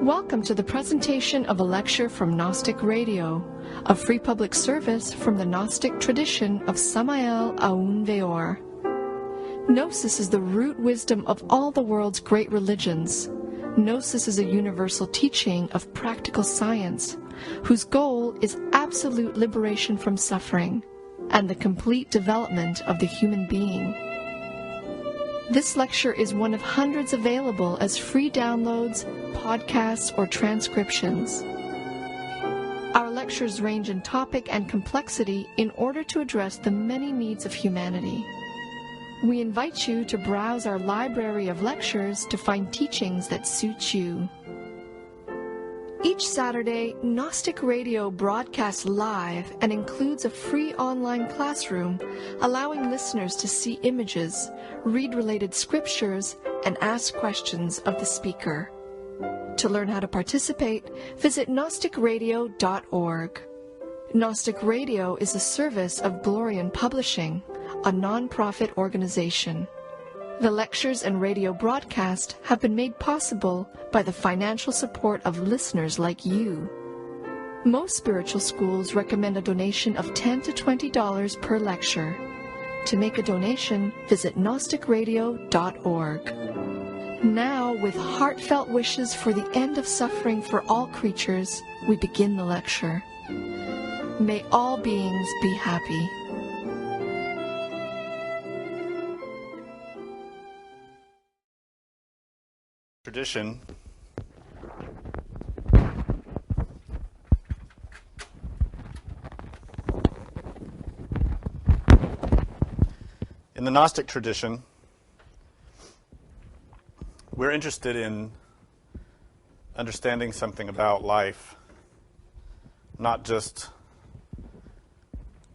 Welcome to the presentation of a lecture from Gnostic Radio, a free public service from the Gnostic tradition of Samael Aun Weor. Gnosis is the root wisdom of all the world's great religions. Gnosis is a universal teaching of practical science, whose goal is absolute liberation from suffering and the complete development of the human being. This lecture is one of hundreds available as free downloads, podcasts, or transcriptions. Our lectures range in topic and complexity in order to address the many needs of humanity. We invite you to browse our library of lectures to find teachings that suit you. Each Saturday, Gnostic Radio broadcasts live and includes a free online classroom allowing listeners to see images, read related scriptures, and ask questions of the speaker. To learn how to participate, visit gnosticradio.org. Gnostic Radio is a service of Glorian Publishing, a non-profit organization. The lectures and radio broadcast have been made possible by the financial support of listeners like you. Most spiritual schools recommend a donation of $10 to $20 per lecture. To make a donation, visit gnosticradio.org. Now, with heartfelt wishes for the end of suffering for all creatures, we begin the lecture. May all beings be happy. Tradition in the Gnostic tradition, we're interested in understanding something about life, not just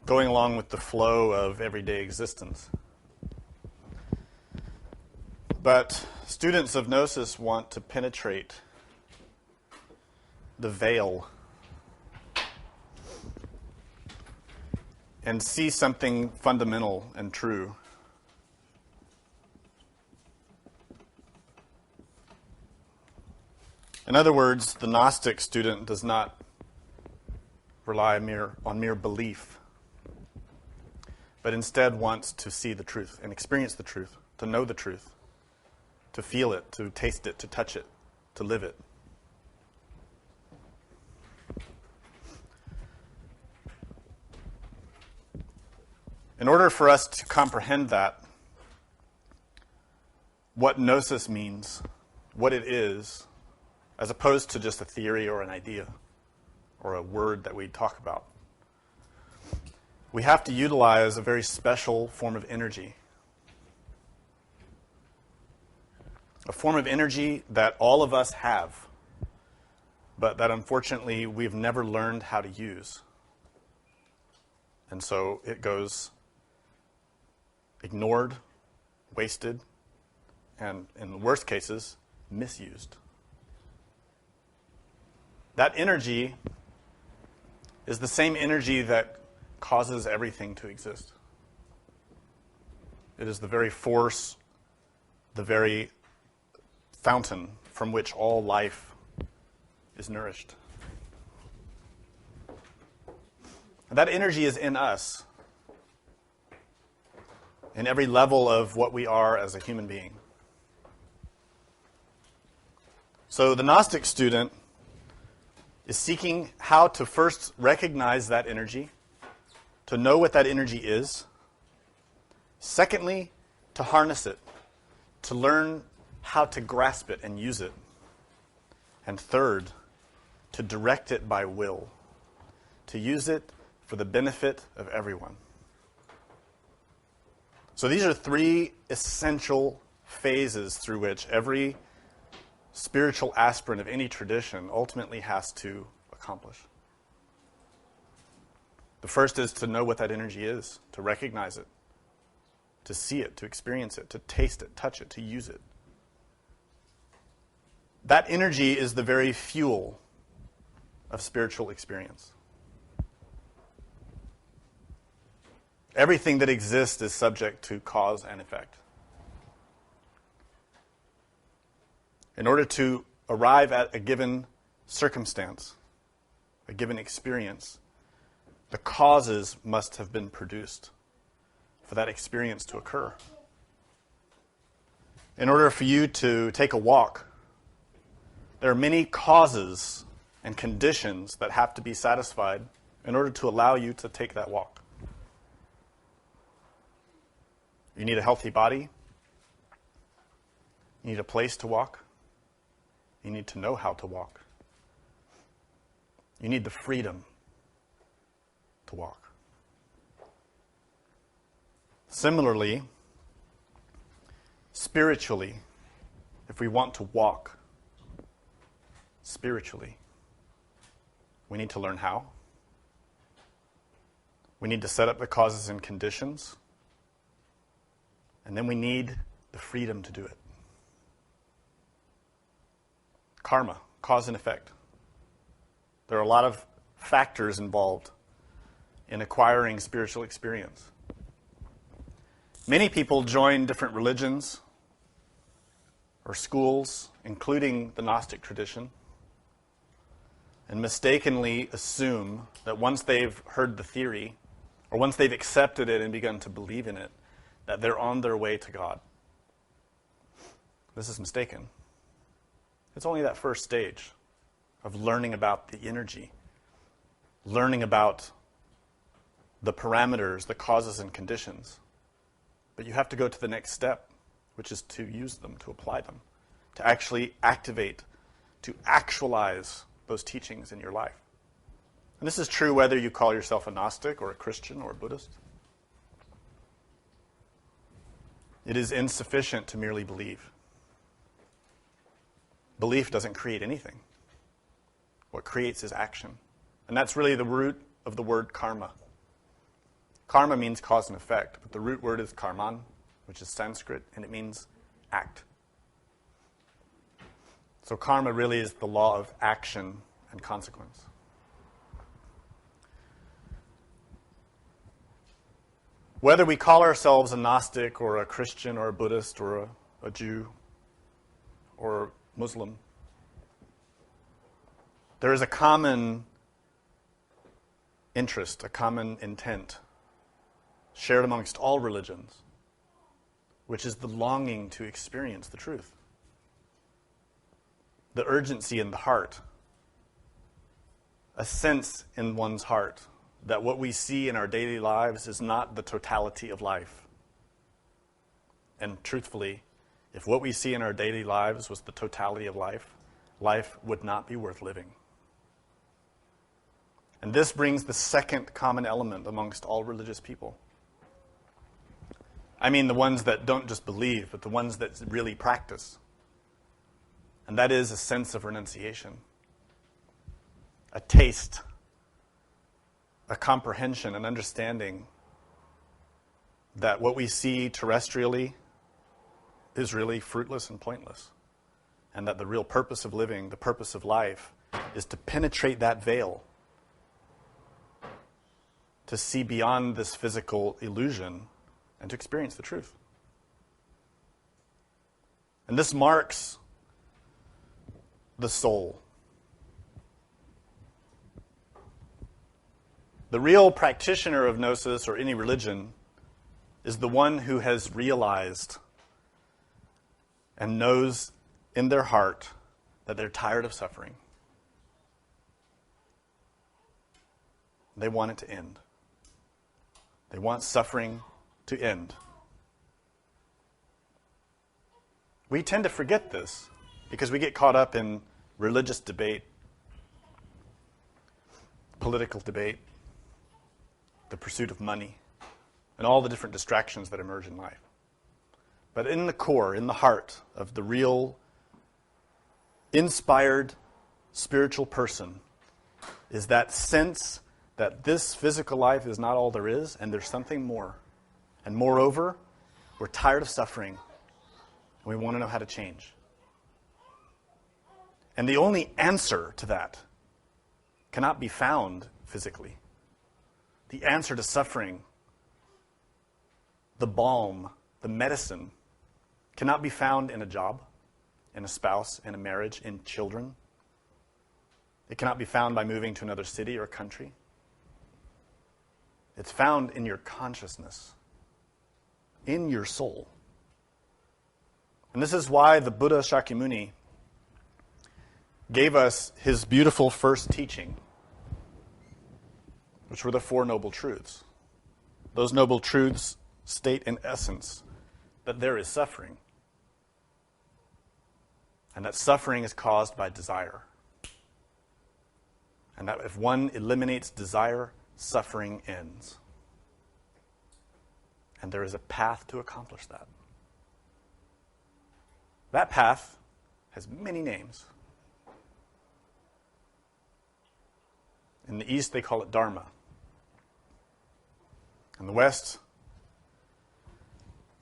going along with the flow of everyday existence. But students of Gnosis want to penetrate the veil and see something fundamental and true. In other words, the Gnostic student does not rely on mere belief, but instead wants to see the truth and experience the truth, to know the truth, to feel it, to taste it, to touch it, to live it. In order for us to comprehend that, what Gnosis means, what it is, as opposed to just a theory or an idea or a word that we talk about, we have to utilize a very special form of energy. A form of energy that all of us have, but that unfortunately we've never learned how to use. And so it goes ignored, wasted, and in the worst cases, misused. That energy is the same energy that causes everything to exist. It is the very force, the very fountain from which all life is nourished. And that energy is in us, in every level of what we are as a human being. So the Gnostic student is seeking how to first recognize that energy, to know what that energy is. Secondly, to harness it, to learn how to grasp it and use it. And third, to direct it by will, to use it for the benefit of everyone. So these are three essential phases through which every spiritual aspirant of any tradition ultimately has to accomplish. The first is to know what that energy is, to recognize it, to see it, to experience it, to taste it, touch it, to use it. That energy is the very fuel of spiritual experience. Everything that exists is subject to cause and effect. In order to arrive at a given circumstance, a given experience, the causes must have been produced for that experience to occur. In order for you to take a walk, there are many causes and conditions that have to be satisfied in order to allow you to take that walk. You need a healthy body. You need a place to walk. You need to know how to walk. You need the freedom to walk. Similarly, spiritually, if we want to walk spiritually, we need to learn how. We need to set up the causes and conditions. And then we need the freedom to do it. Karma, cause and effect. There are a lot of factors involved in acquiring spiritual experience. Many people join different religions or schools, including the Gnostic tradition, and mistakenly assume that once they've heard the theory, or once they've accepted it and begun to believe in it, that they're on their way to God. This is mistaken. It's only that first stage of learning about the energy, learning about the parameters, the causes and conditions. But you have to go to the next step, which is to use them, to apply them, to actually activate, to actualize those teachings in your life. And this is true whether you call yourself a Gnostic or a Christian or a Buddhist. It is insufficient to merely believe. Belief doesn't create anything. What creates is action. And that's really the root of the word karma. Karma means cause and effect, but the root word is karman, which is Sanskrit, and it means act. So karma really is the law of action and consequence. Whether we call ourselves a Gnostic or a Christian or a Buddhist or a Jew or Muslim, there is a common interest, a common intent shared amongst all religions, which is the longing to experience the truth. The urgency in the heart, a sense in one's heart that what we see in our daily lives is not the totality of life. And truthfully, if what we see in our daily lives was the totality of life, life would not be worth living. And this brings the second common element amongst all religious people. I mean the ones that don't just believe, but the ones that really practice. And that is a sense of renunciation, a taste, a comprehension, an understanding that what we see terrestrially is really fruitless and pointless. And that the real purpose of living, the purpose of life, is to penetrate that veil, to see beyond this physical illusion and to experience the truth. And this marks the soul. The real practitioner of Gnosis or any religion is the one who has realized and knows in their heart that they're tired of suffering. They want it to end. They want suffering to end. We tend to forget this because we get caught up in religious debate, political debate, the pursuit of money, and all the different distractions that emerge in life. But in the core, in the heart of the real inspired spiritual person is that sense that this physical life is not all there is and there's something more. And moreover, we're tired of suffering and we want to know how to change. And the only answer to that cannot be found physically. The answer to suffering, the balm, the medicine, cannot be found in a job. in a spouse, in a marriage, in children. It cannot be found by moving to another city or country. It's found in your consciousness, in your soul. And this is why the Buddha Shakyamuni gave us his beautiful first teaching, which were the Four Noble Truths. Those noble truths state in essence that there is suffering, and that suffering is caused by desire. And that if one eliminates desire, suffering ends. And there is a path to accomplish that. That path has many names. In the East, they call it Dharma. In the West,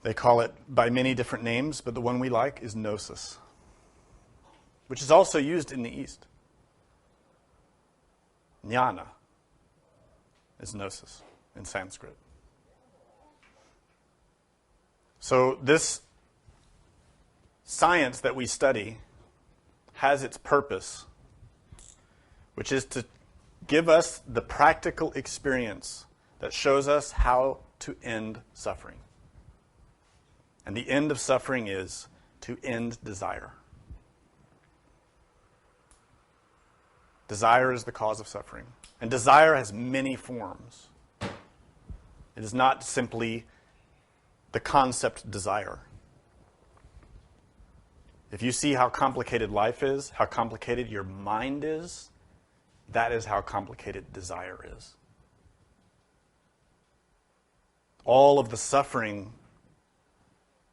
they call it by many different names, but the one we like is Gnosis, which is also used in the East. Jnana is Gnosis in Sanskrit. So this science that we study has its purpose, which is to give us the practical experience that shows us how to end suffering. And the end of suffering is to end desire. Desire is the cause of suffering. And desire has many forms. It is not simply the concept desire. If you see how complicated life is, how complicated your mind is, that is how complicated desire is. All of the suffering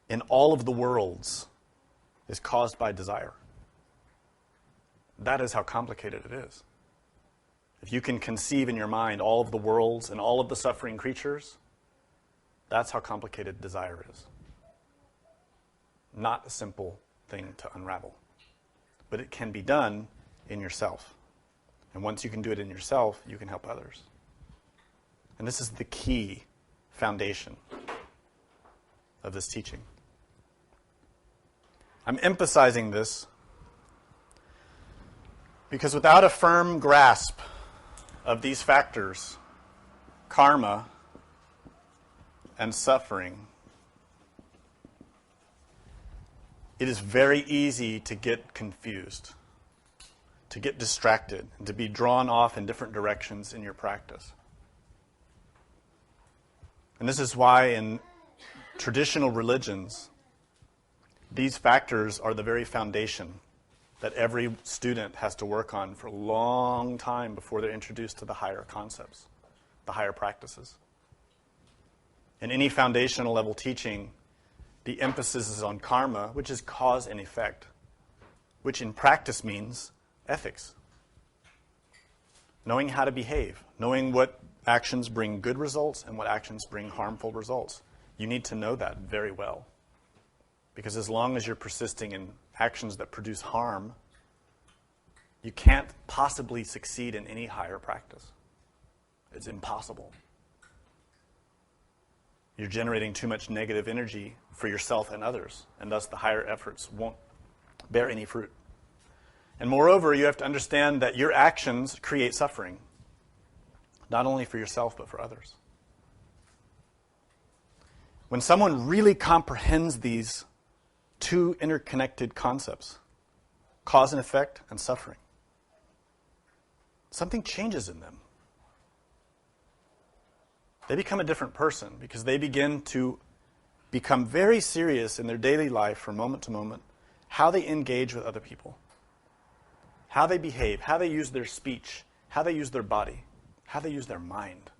in all of the worlds is caused by desire. That is how complicated it is. If you can conceive in your mind all of the worlds and all of the suffering creatures, that's how complicated desire is. Not a simple thing to unravel. But it can be done in yourself. And once you can do it in yourself, you can help others. And this is the key foundation of this teaching. I'm emphasizing this because without a firm grasp of these factors, karma and suffering, it is very easy to get confused, to get distracted, and to be drawn off in different directions in your practice. And this is why in traditional religions, these factors are the very foundation that every student has to work on for a long time before they're introduced to the higher concepts, the higher practices. In any foundational level teaching, the emphasis is on karma, which is cause and effect, which in practice means ethics. Knowing how to behave, knowing what actions bring good results and what actions bring harmful results. You need to know that very well. Because as long as you're persisting in actions that produce harm, you can't possibly succeed in any higher practice. It's impossible. You're generating too much negative energy for yourself and others, and thus the higher efforts won't bear any fruit. And moreover, you have to understand that your actions create suffering, not only for yourself, but for others. When someone really comprehends these two interconnected concepts, cause and effect and suffering, something changes in them. They become a different person because they begin to become very serious in their daily life from moment to moment, how they engage with other people, how they behave, how they use their speech, how they use their body, how they use their mind.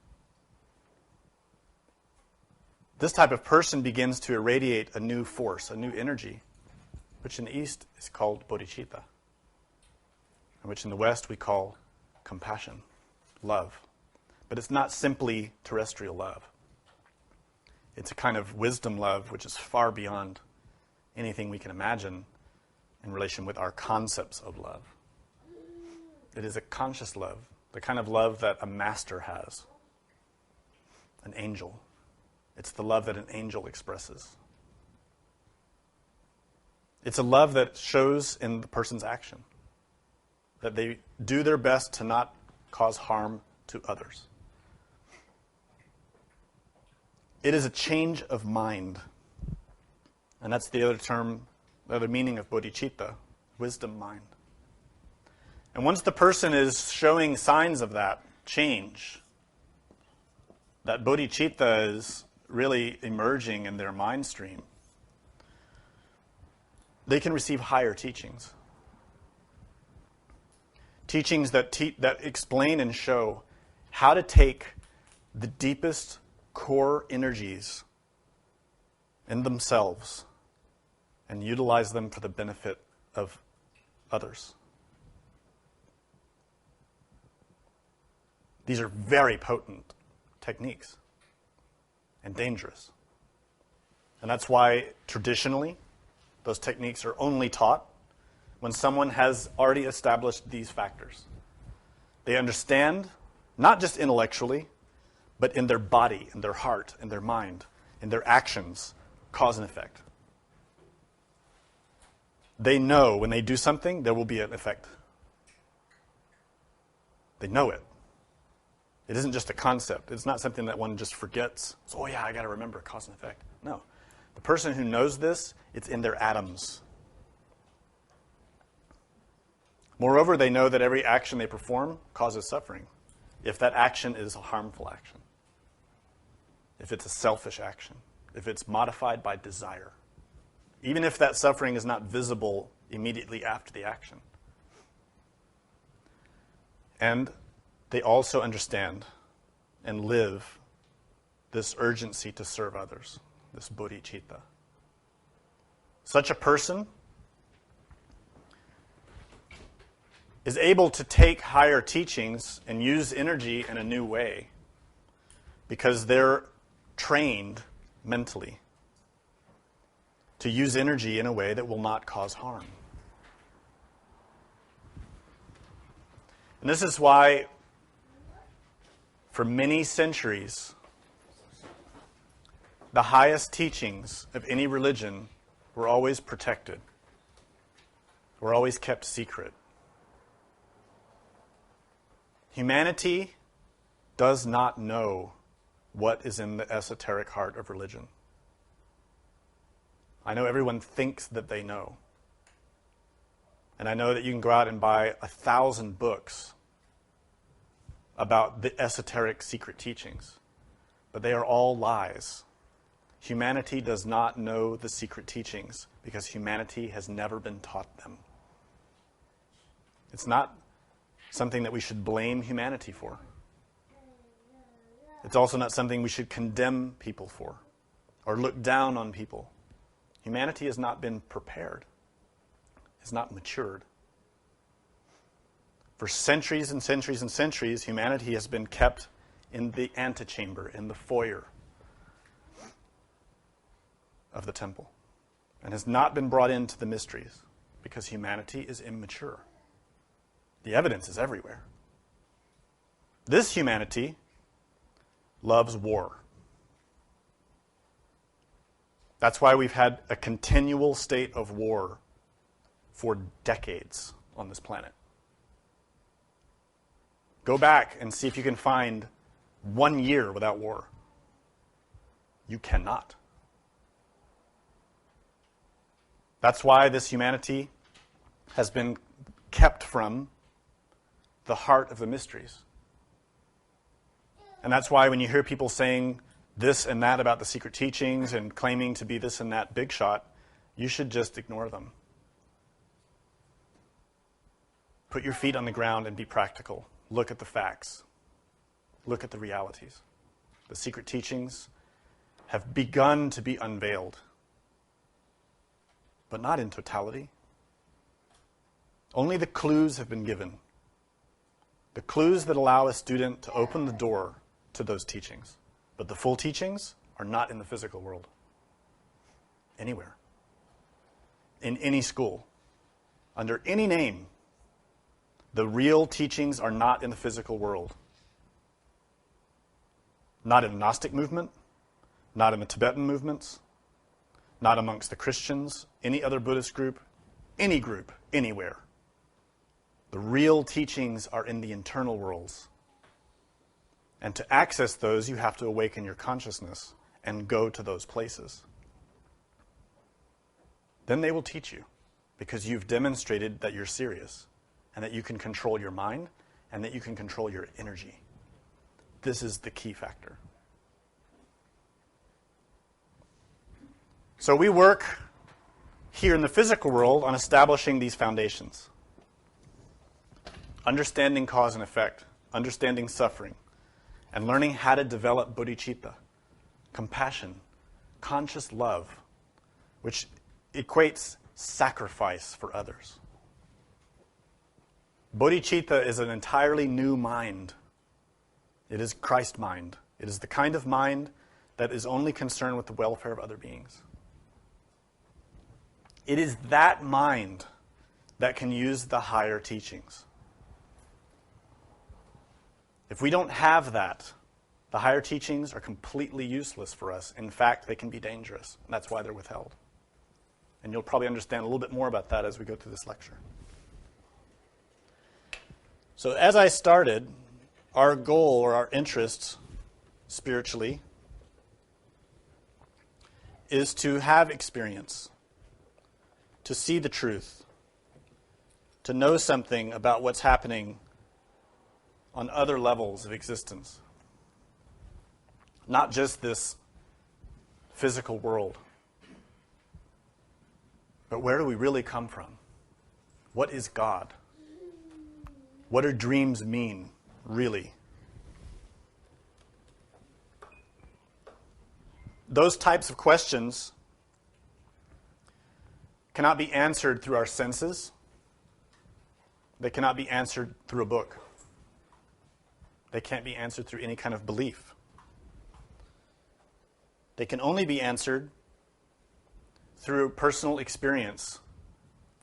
This type of person begins to irradiate a new force, a new energy, which in the East is called bodhicitta, and which in the West we call compassion, love. But it's not simply terrestrial love. It's a kind of wisdom love which is far beyond anything we can imagine in relation with our concepts of love. It is a conscious love, the kind of love that a master has, an angel. It's the love that an angel expresses. It's a love that shows in the person's action, that they do their best to not cause harm to others. It is a change of mind. And that's the other term, the other meaning of bodhicitta, wisdom mind. And once the person is showing signs of that change, that bodhicitta is really emerging in their mind stream, they can receive higher teachings. Teachings that explain and show how to take the deepest core energies in themselves and utilize them for the benefit of others. These are very potent techniques and dangerous. And that's why traditionally those techniques are only taught when someone has already established these factors. They understand, not just intellectually, but in their body, in their heart, in their mind, in their actions, cause and effect. They know when they do something, there will be an effect. They know it. It isn't just a concept. It's not something that one just forgets. So, oh yeah, I got to remember cause and effect. No. The person who knows this, it's in their atoms. Moreover, they know that every action they perform causes suffering, if that action is a harmful action, if it's a selfish action, if it's modified by desire, even if that suffering is not visible immediately after the action. And they also understand and live this urgency to serve others, this bodhicitta. Such a person is able to take higher teachings and use energy in a new way because they're trained mentally to use energy in a way that will not cause harm. And this is why, for many centuries, the highest teachings of any religion were always protected, were always kept secret. Humanity does not know what is in the esoteric heart of religion. I know everyone thinks that they know. And I know that you can go out and buy 1,000 books about the esoteric secret teachings, but they are all lies. Humanity does not know the secret teachings because humanity has never been taught them. It's not something that we should blame humanity for. It's also not something we should condemn people for or look down on people. Humanity has not been prepared, has not matured. For centuries and centuries and centuries, humanity has been kept in the antechamber, in the foyer of the temple, and has not been brought into the mysteries because humanity is immature. The evidence is everywhere. This humanity loves war. That's why we've had a continual state of war for decades on this planet. Go back and see if you can find 1 year without war. You cannot. That's why this humanity has been kept from the heart of the mysteries. And that's why when you hear people saying this and that about the secret teachings and claiming to be this and that big shot, you should just ignore them. Put your feet on the ground and be practical. Look at the facts. Look at the realities. The secret teachings have begun to be unveiled, but not in totality. Only the clues have been given. The clues that allow a student to open the door to those teachings. But the full teachings are not in the physical world. Anywhere. In any school. Under any name. The real teachings are not in the physical world. Not in the Gnostic movement. Not in the Tibetan movements. not amongst the Christians, any other Buddhist group, anywhere. The real teachings are in the internal worlds. And to access those, you have to awaken your consciousness and go to those places. Then they will teach you, because you've demonstrated that you're serious and that you can control your mind and that you can control your energy. This is the key factor. So we work here in the physical world on establishing these foundations. Understanding cause and effect, understanding suffering, and learning how to develop bodhicitta, compassion, conscious love, which equates sacrifice for others. Bodhicitta is an entirely new mind. It is Christ mind. It is the kind of mind that is only concerned with the welfare of other beings. It is that mind that can use the higher teachings. If we don't have that, the higher teachings are completely useless for us. In fact, they can be dangerous. And that's why they're withheld. And you'll probably understand a little bit more about that as we go through this lecture. So as I started, our goal or our interest spiritually is to have experience, to see the truth, to know something about what's happening on other levels of existence. Not just this physical world. But where do we really come from? What is God? What do dreams mean, really? Those types of questions cannot be answered through our senses. They cannot be answered through a book. They can't be answered through any kind of belief. They can only be answered through personal experience,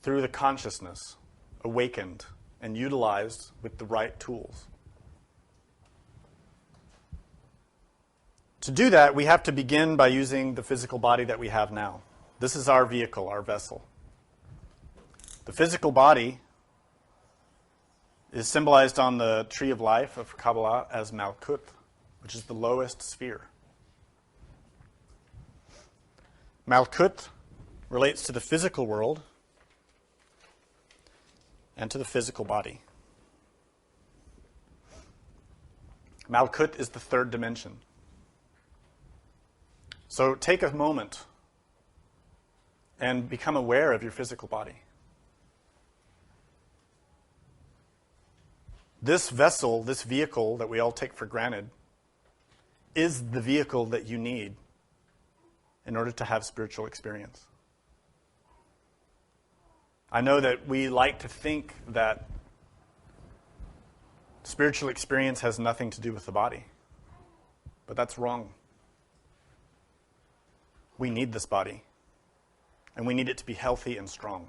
through the consciousness, awakened and utilized with the right tools. To do that, we have to begin by using the physical body that we have now. This is our vehicle, our vessel. The physical body is symbolized on the tree of life of Kabbalah as Malkut, which is the lowest sphere. Malkut relates to the physical world and to the physical body. Malkut is the third dimension. So take a moment and become aware of your physical body. This vessel, this vehicle that we all take for granted, is the vehicle that you need in order to have spiritual experience. I know that we like to think that spiritual experience has nothing to do with the body, but that's wrong. We need this body, and we need it to be healthy and strong.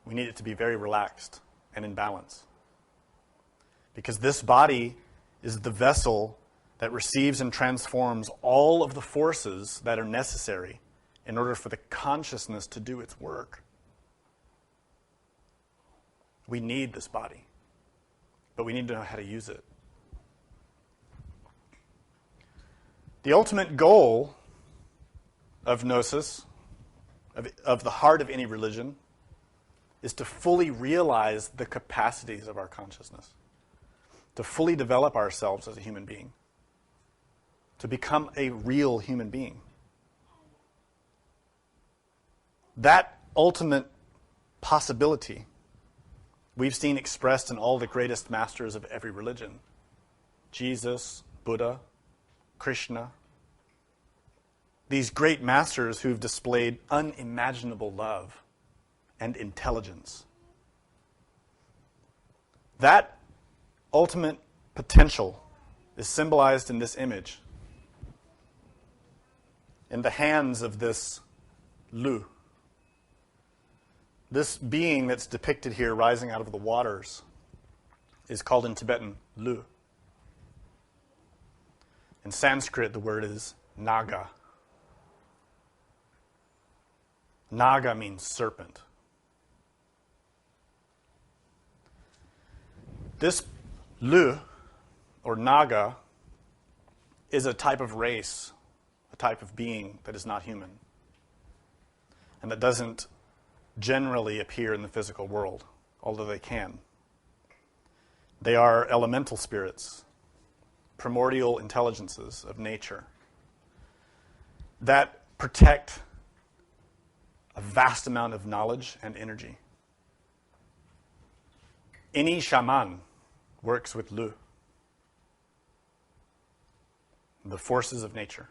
We need it to be very relaxed and in balance. Because this body is the vessel that receives and transforms all of the forces that are necessary in order for the consciousness to do its work. We need this body, but we need to know how to use it. The ultimate goal of Gnosis, of the heart of any religion, is to fully realize the capacities of our consciousness, to fully develop ourselves as a human being, to become a real human being. That ultimate possibility we've seen expressed in all the greatest masters of every religion. Jesus, Buddha, Krishna. These great masters who've displayed unimaginable love and intelligence. That ultimate potential is symbolized in this image, in the hands of this Lu. This being that's depicted here rising out of the waters is called in Tibetan Lu. In Sanskrit, the word is Naga. Naga means serpent. This Lu, or Naga, is a type of race, a type of being that is not human, and that doesn't generally appear in the physical world, although they can. They are elemental spirits, primordial intelligences of nature that protect a vast amount of knowledge and energy. Any shaman works with Lu, the forces of nature.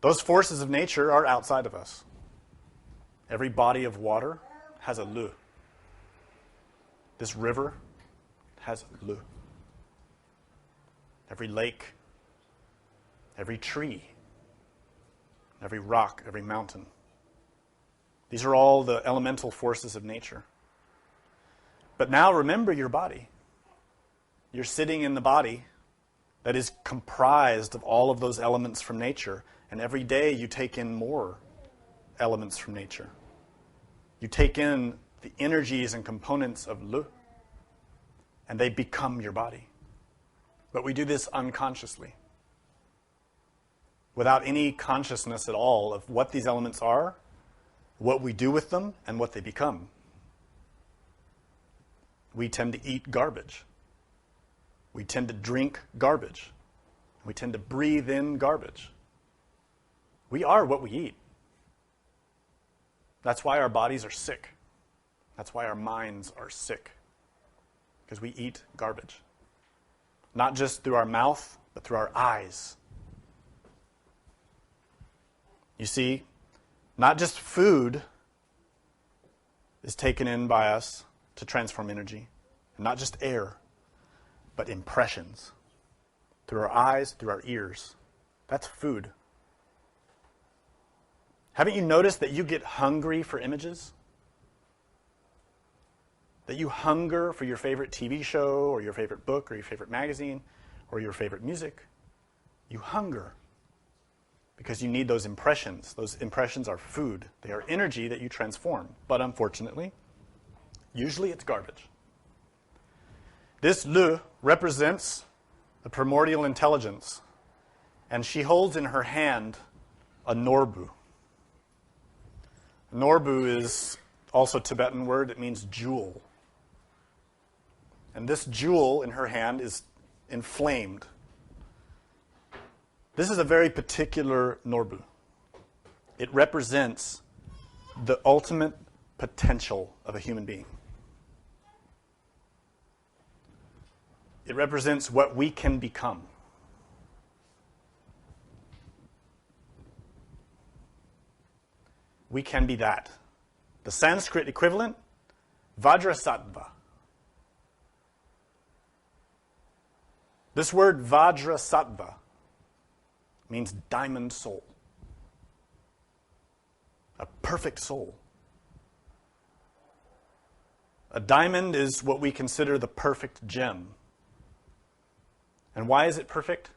Those forces of nature are outside of us. Every body of water has a Lu. This river has a Lu. Every lake, every tree, every rock, every mountain. These are all the elemental forces of nature. But now remember your body. You're sitting in the body that is comprised of all of those elements from nature, and every day you take in more elements from nature. You take in the energies and components of Lu, and they become your body. But we do this unconsciously, without any consciousness at all of what these elements are, what we do with them, and what they become. We tend to eat garbage. We tend to drink garbage. We tend to breathe in garbage. We are what we eat. That's why our bodies are sick. That's why our minds are sick. Because we eat garbage. Not just through our mouth, but through our eyes. You see, not just food is taken in by us to transform energy, and not just air, but impressions. Through our eyes, through our ears. That's food. Haven't you noticed that you get hungry for images? That you hunger for your favorite TV show, or your favorite book, or your favorite magazine, or your favorite music? You hunger because you need those impressions. Those impressions are food. They are energy that you transform. But unfortunately, usually it's garbage. This Lu represents the primordial intelligence, and she holds in her hand a norbu. Norbu is also a Tibetan word. It means jewel. And this jewel in her hand is inflamed. This is a very particular norbu. It represents the ultimate potential of a human being. It represents what we can become. We can be that. The Sanskrit equivalent, Vajrasattva. This word Vajrasattva means diamond soul. A perfect soul. A diamond is what we consider the perfect gem. And why is it perfect?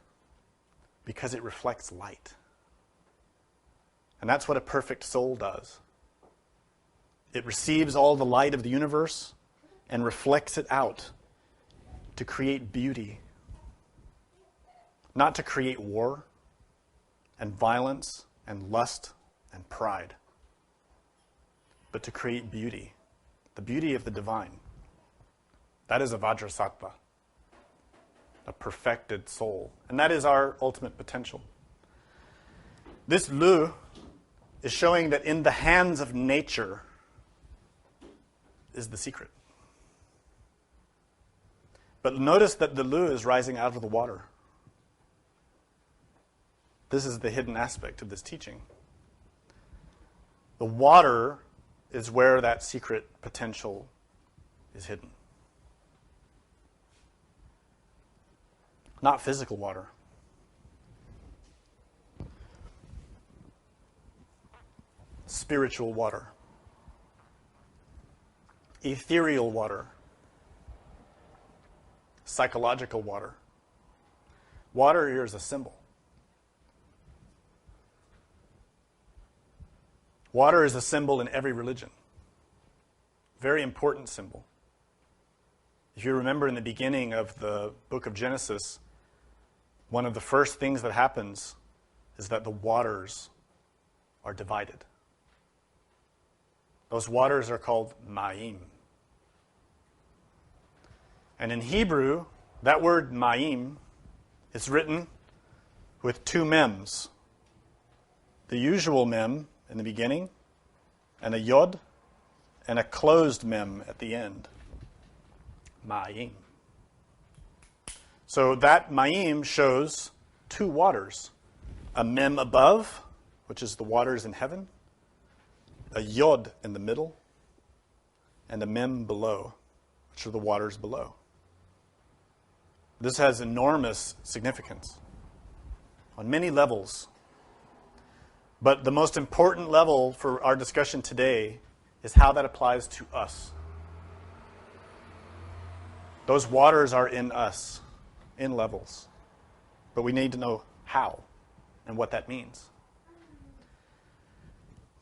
Because it reflects light. And that's what a perfect soul does. It receives all the light of the universe and reflects it out to create beauty. Not to create war and violence and lust and pride, but to create beauty, the beauty of the divine. That is a Vajrasattva, a perfected soul. And that is our ultimate potential. This Lu is showing that in the hands of nature is the secret. But notice that the Lu is rising out of the water. This is the hidden aspect of this teaching. The water is where that secret potential is hidden. Not physical water. Spiritual water. Ethereal water. Psychological water. Water here is a symbol. Water is a symbol in every religion. Very important symbol. If you remember in the beginning of the book of Genesis, one of the first things that happens is that the waters are divided. Those waters are called ma'im. And in Hebrew, that word ma'im is written with two mems. The usual mem in the beginning, and a yod, and a closed mem at the end. Ma'im. So that ma'im shows two waters. A mem above, which is the waters in heaven, a yod in the middle, and a mem below, which are the waters below. This has enormous significance on many levels. But the most important level for our discussion today is how that applies to us. Those waters are in us, in levels. But we need to know how and what that means.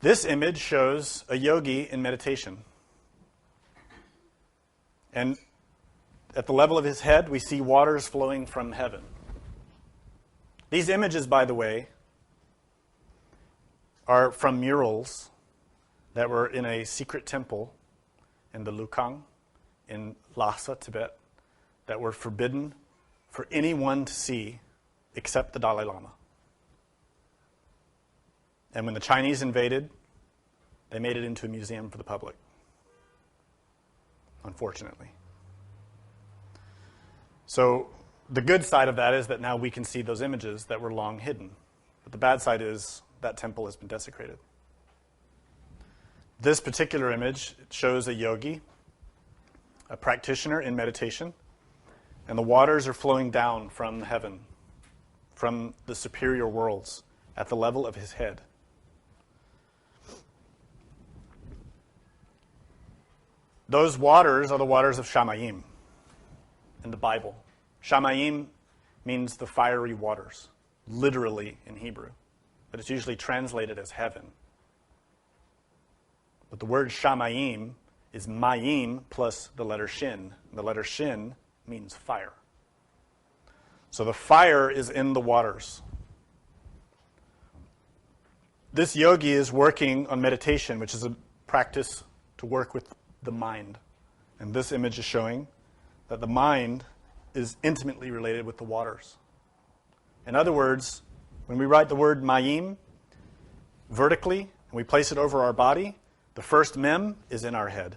This image shows a yogi in meditation. And at the level of his head, we see waters flowing from heaven. These images, by the way, are from murals that were in a secret temple in the Lukang in Lhasa, Tibet, that were forbidden for anyone to see except the Dalai Lama. And when the Chinese invaded, they made it into a museum for the public, unfortunately. So the good side of that is that now we can see those images that were long hidden. But the bad side is that temple has been desecrated. This particular image shows a yogi, a practitioner in meditation, and the waters are flowing down from heaven, from the superior worlds, at the level of his head. Those waters are the waters of Shamayim in the Bible. Shamayim means the fiery waters, literally in Hebrew. But it's usually translated as heaven. But the word Shamayim is Mayim plus the letter Shin. The letter Shin means fire. So the fire is in the waters. This yogi is working on meditation, which is a practice to work with the mind. And this image is showing that the mind is intimately related with the waters. In other words, when we write the word Mayim vertically and we place it over our body, the first mem is in our head.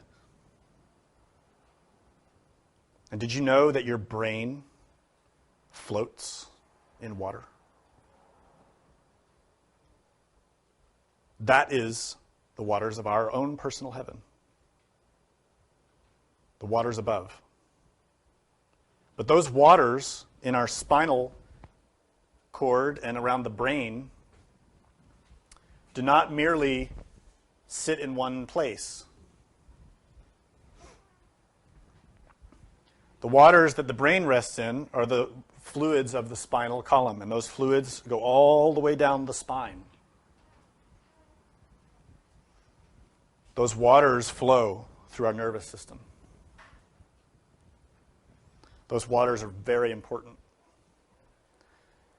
And did you know that your brain floats in water? That is the waters of our own personal heaven. The waters above. But those waters in our spinal cord and around the brain do not merely sit in one place. The waters that the brain rests in are the fluids of the spinal column, and those fluids go all the way down the spine. Those waters flow through our nervous system. Those waters are very important.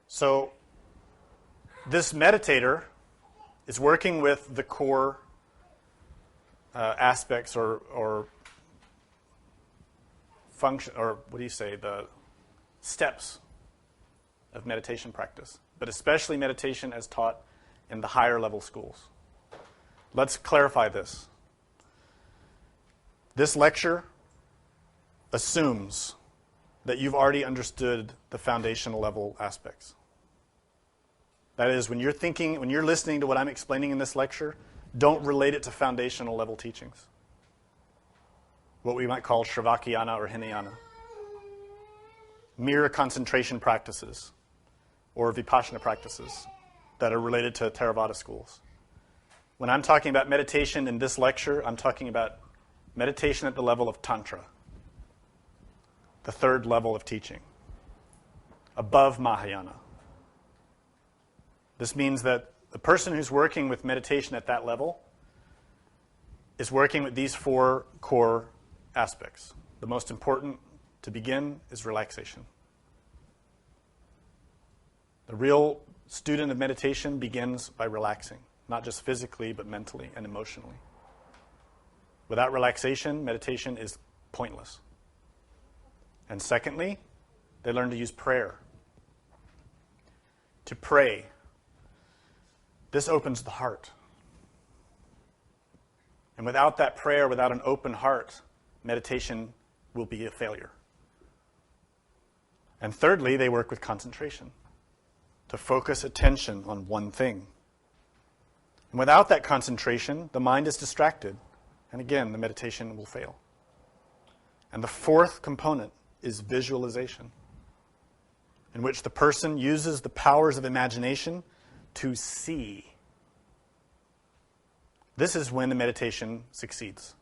So this meditator is working with the core aspects or function, or what do you say, the steps of meditation practice, but especially meditation as taught in the higher level schools. Let's clarify this. This lecture assumes that you've already understood the foundational level aspects. That is, when you're listening to what I'm explaining in this lecture, don't relate it to foundational level teachings. What we might call Shrivakayana or Hinayana. Mere concentration practices or Vipassana practices that are related to Theravada schools. When I'm talking about meditation in this lecture, I'm talking about meditation at the level of Tantra, the third level of teaching, above Mahayana. This means that the person who's working with meditation at that level is working with these 4 core aspects. The most important to begin is relaxation. The real student of meditation begins by relaxing, not just physically, but mentally and emotionally. Without relaxation, meditation is pointless. And secondly, they learn to use prayer. To pray. This opens the heart. And without that prayer, without an open heart, meditation will be a failure. And thirdly, they work with concentration. To focus attention on one thing. And without that concentration, the mind is distracted. And again, the meditation will fail. And the 4th component is visualization, in which the person uses the powers of imagination to see. This is when the meditation succeeds.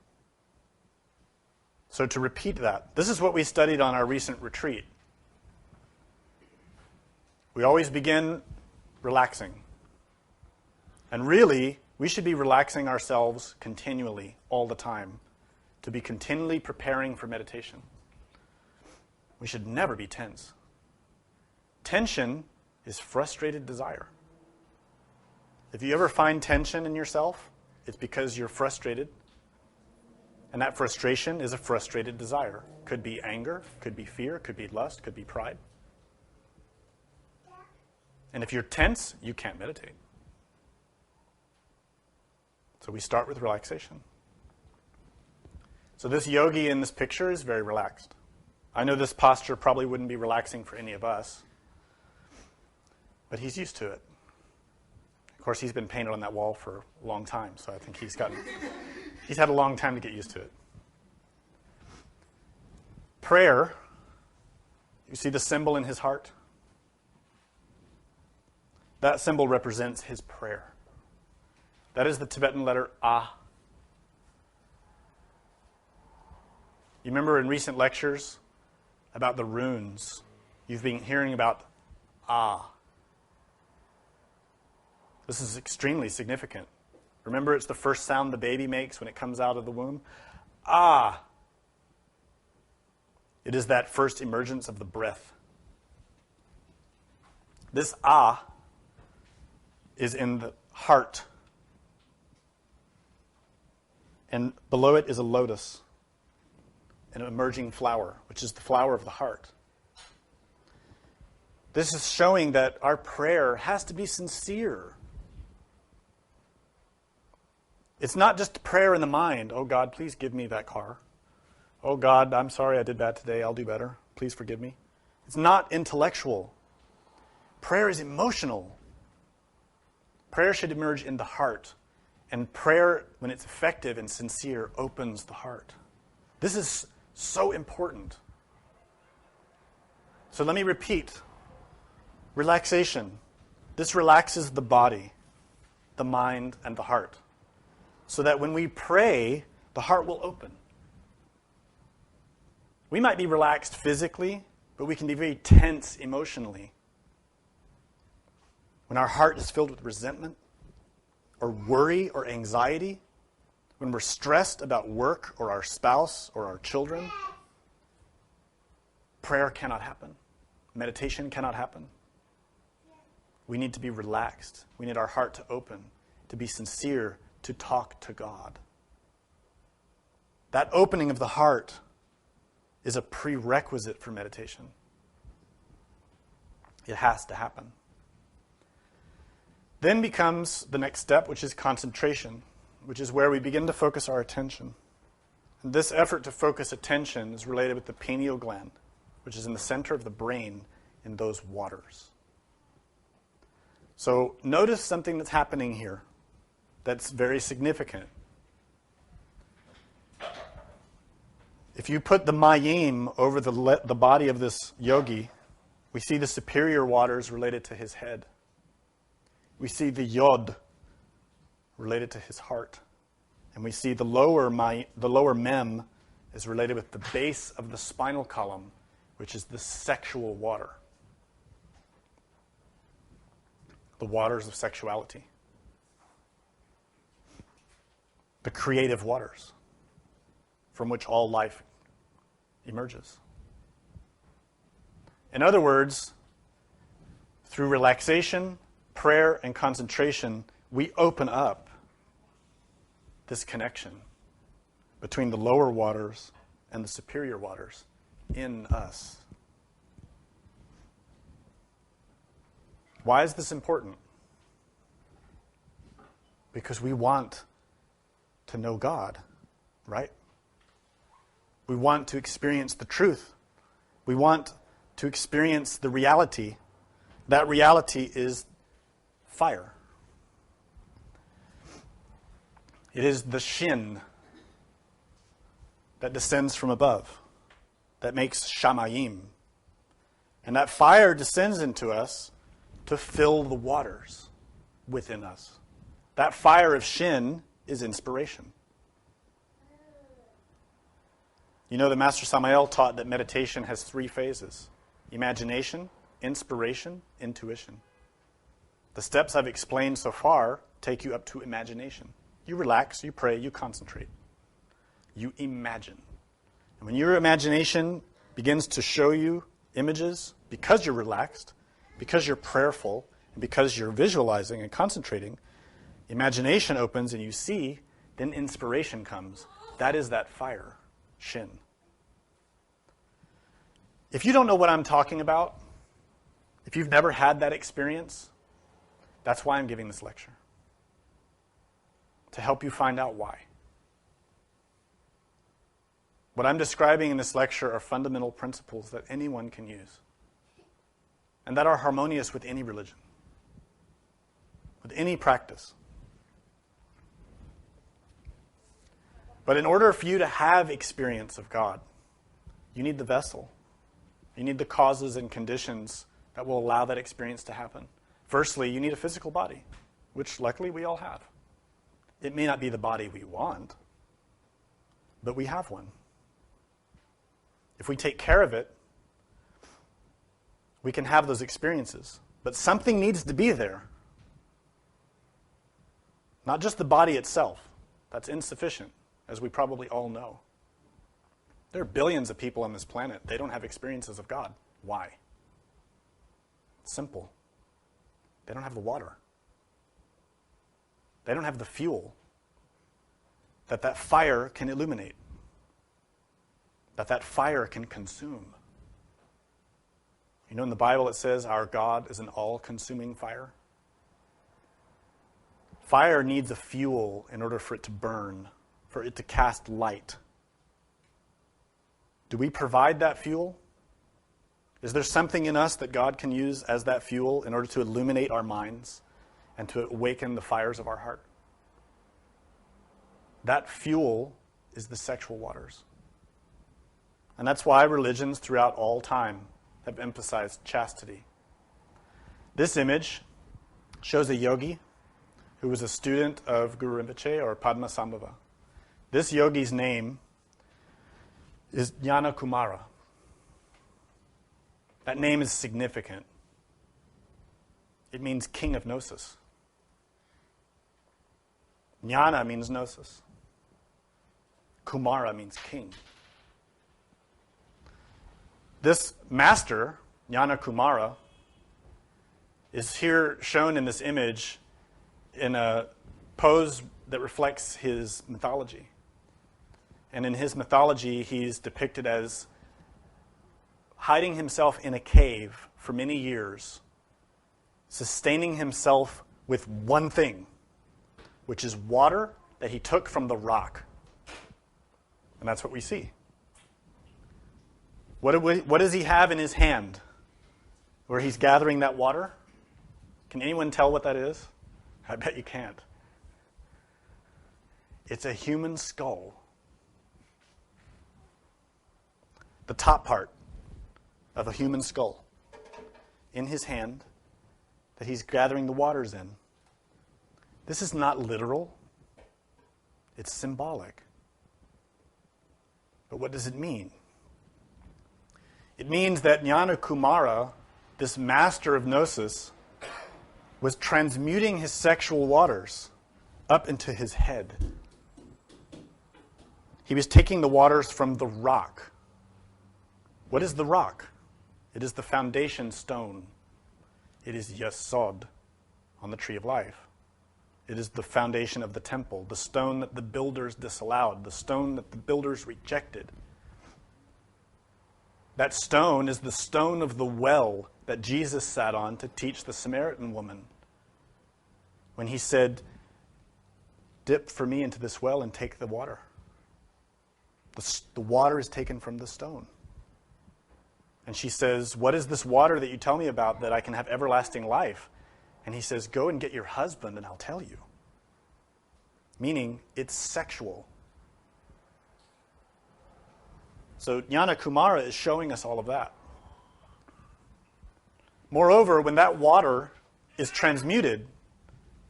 So to repeat that, this is what we studied on our recent retreat. We always begin relaxing. And really, we should be relaxing ourselves continually, all the time, to be continually preparing for meditation. We should never be tense. Tension is frustrated desire. If you ever find tension in yourself, it's because you're frustrated. And that frustration is a frustrated desire. Could be anger, could be fear, could be lust, could be pride. And if you're tense, you can't meditate. So we start with relaxation. So this yogi in this picture is very relaxed. I know this posture probably wouldn't be relaxing for any of us, but he's used to it. Of course, he's been painted on that wall for a long time, so I think he's had a long time to get used to it. Prayer, you see the symbol in his heart? That symbol represents his prayer. That is the Tibetan letter Ah. You remember in recent lectures about the runes, you've been hearing about Ah. This is extremely significant. Remember, it's the first sound the baby makes when it comes out of the womb. Ah. It is that first emergence of the breath. This Ah is in the heart. And below it is a lotus, an emerging flower, which is the flower of the heart. This is showing that our prayer has to be sincere. It's not just prayer in the mind. Oh God, please give me that car. Oh God, I'm sorry I did bad today. I'll do better. Please forgive me. It's not intellectual. Prayer is emotional. Prayer should emerge in the heart. And prayer, when it's effective and sincere, opens the heart. This is so important. So let me repeat. Relaxation. This relaxes the body, the mind, and the heart. So that when we pray, the heart will open. We might be relaxed physically, but we can be very tense emotionally. When our heart is filled with resentment, or worry, or anxiety, when we're stressed about work, or our spouse, or our children, prayer cannot happen. Meditation cannot happen. We need to be relaxed. We need our heart to open, to be sincere, to talk to God. That opening of the heart is a prerequisite for meditation. It has to happen. Then becomes the next step, which is concentration, which is where we begin to focus our attention. And this effort to focus attention is related with the pineal gland, which is in the center of the brain in those waters. So notice something that's happening here that's very significant. If you put the mayim over the body of this yogi, we see the superior waters related to his head. We see the yod related to his heart. And we see the lower mem is related with the base of the spinal column, which is the sexual water. The waters of sexuality. the creative waters from which all life emerges. In other words, through relaxation, prayer, and concentration, we open up this connection between the lower waters and the superior waters in us. Why is this important? Because we want to know God, right? We want to experience the truth. We want to experience the reality. That reality is fire. It is the shin that descends from above, that makes shamayim. And that fire descends into us to fill the waters within us. That fire of shin is inspiration. You know, the Master Samael taught that meditation has 3 phases: imagination, inspiration, intuition. The steps I've explained so far take you up to imagination. You relax, you pray, you concentrate. You imagine. And when your imagination begins to show you images, because you're relaxed, because you're prayerful, and because you're visualizing and concentrating, imagination opens and you see, then inspiration comes. That is that fire, shin. If you don't know what I'm talking about, if you've never had that experience, that's why I'm giving this lecture. To help you find out why. What I'm describing in this lecture are fundamental principles that anyone can use, and that are harmonious with any religion, with any practice. But in order for you to have experience of God, you need the vessel. You need the causes and conditions that will allow that experience to happen. Firstly, you need a physical body, which luckily we all have. It may not be the body we want, but we have one. If we take care of it, we can have those experiences. But something needs to be there. Not just the body itself. That's insufficient, as we probably all know. There are billions of people on this planet. They don't have experiences of God. Why? It's simple. They don't have the water. They don't have the fuel that fire can illuminate, that fire can consume. You know, in the Bible it says our God is an all-consuming fire. Fire needs a fuel in order for it to burn, for it to cast light. Do we provide that fuel? Is there something in us that God can use as that fuel in order to illuminate our minds and to awaken the fires of our heart? That fuel is the sexual waters. And that's why religions throughout all time have emphasized chastity. This image shows a yogi who was a student of Guru Rinpoche or Padmasambhava. This yogi's name is Jnana Kumara. That name is significant. It means king of gnosis. Jnana means gnosis. Kumara means king. This master, Jnana Kumara, is here shown in this image in a pose that reflects his mythology. And in his mythology, he's depicted as hiding himself in a cave for many years, sustaining himself with one thing, which is water that he took from the rock. And that's what we see. What does he have in his hand where he's gathering that water? Can anyone tell what that is? I bet you can't. It's a human skull. The top part of a human skull in his hand that he's gathering the waters in. This is not literal. It's symbolic. But what does it mean? It means that Jnana Kumara, this master of gnosis, was transmuting his sexual waters up into his head he was taking the waters from the rock. What is the rock? It is the foundation stone. It is Yesod on the tree of life. It is the foundation of the temple, the stone that the builders disallowed, the stone that the builders rejected. That stone is the stone of the well that Jesus sat on to teach the Samaritan woman. When he said, dip for me into this well and take the water. The water is taken from the stone. And she says, what is this water that you tell me about that I can have everlasting life? And he says, go and get your husband and I'll tell you. Meaning, it's sexual. So Jnana Kumara is showing us all of that. Moreover, when that water is transmuted,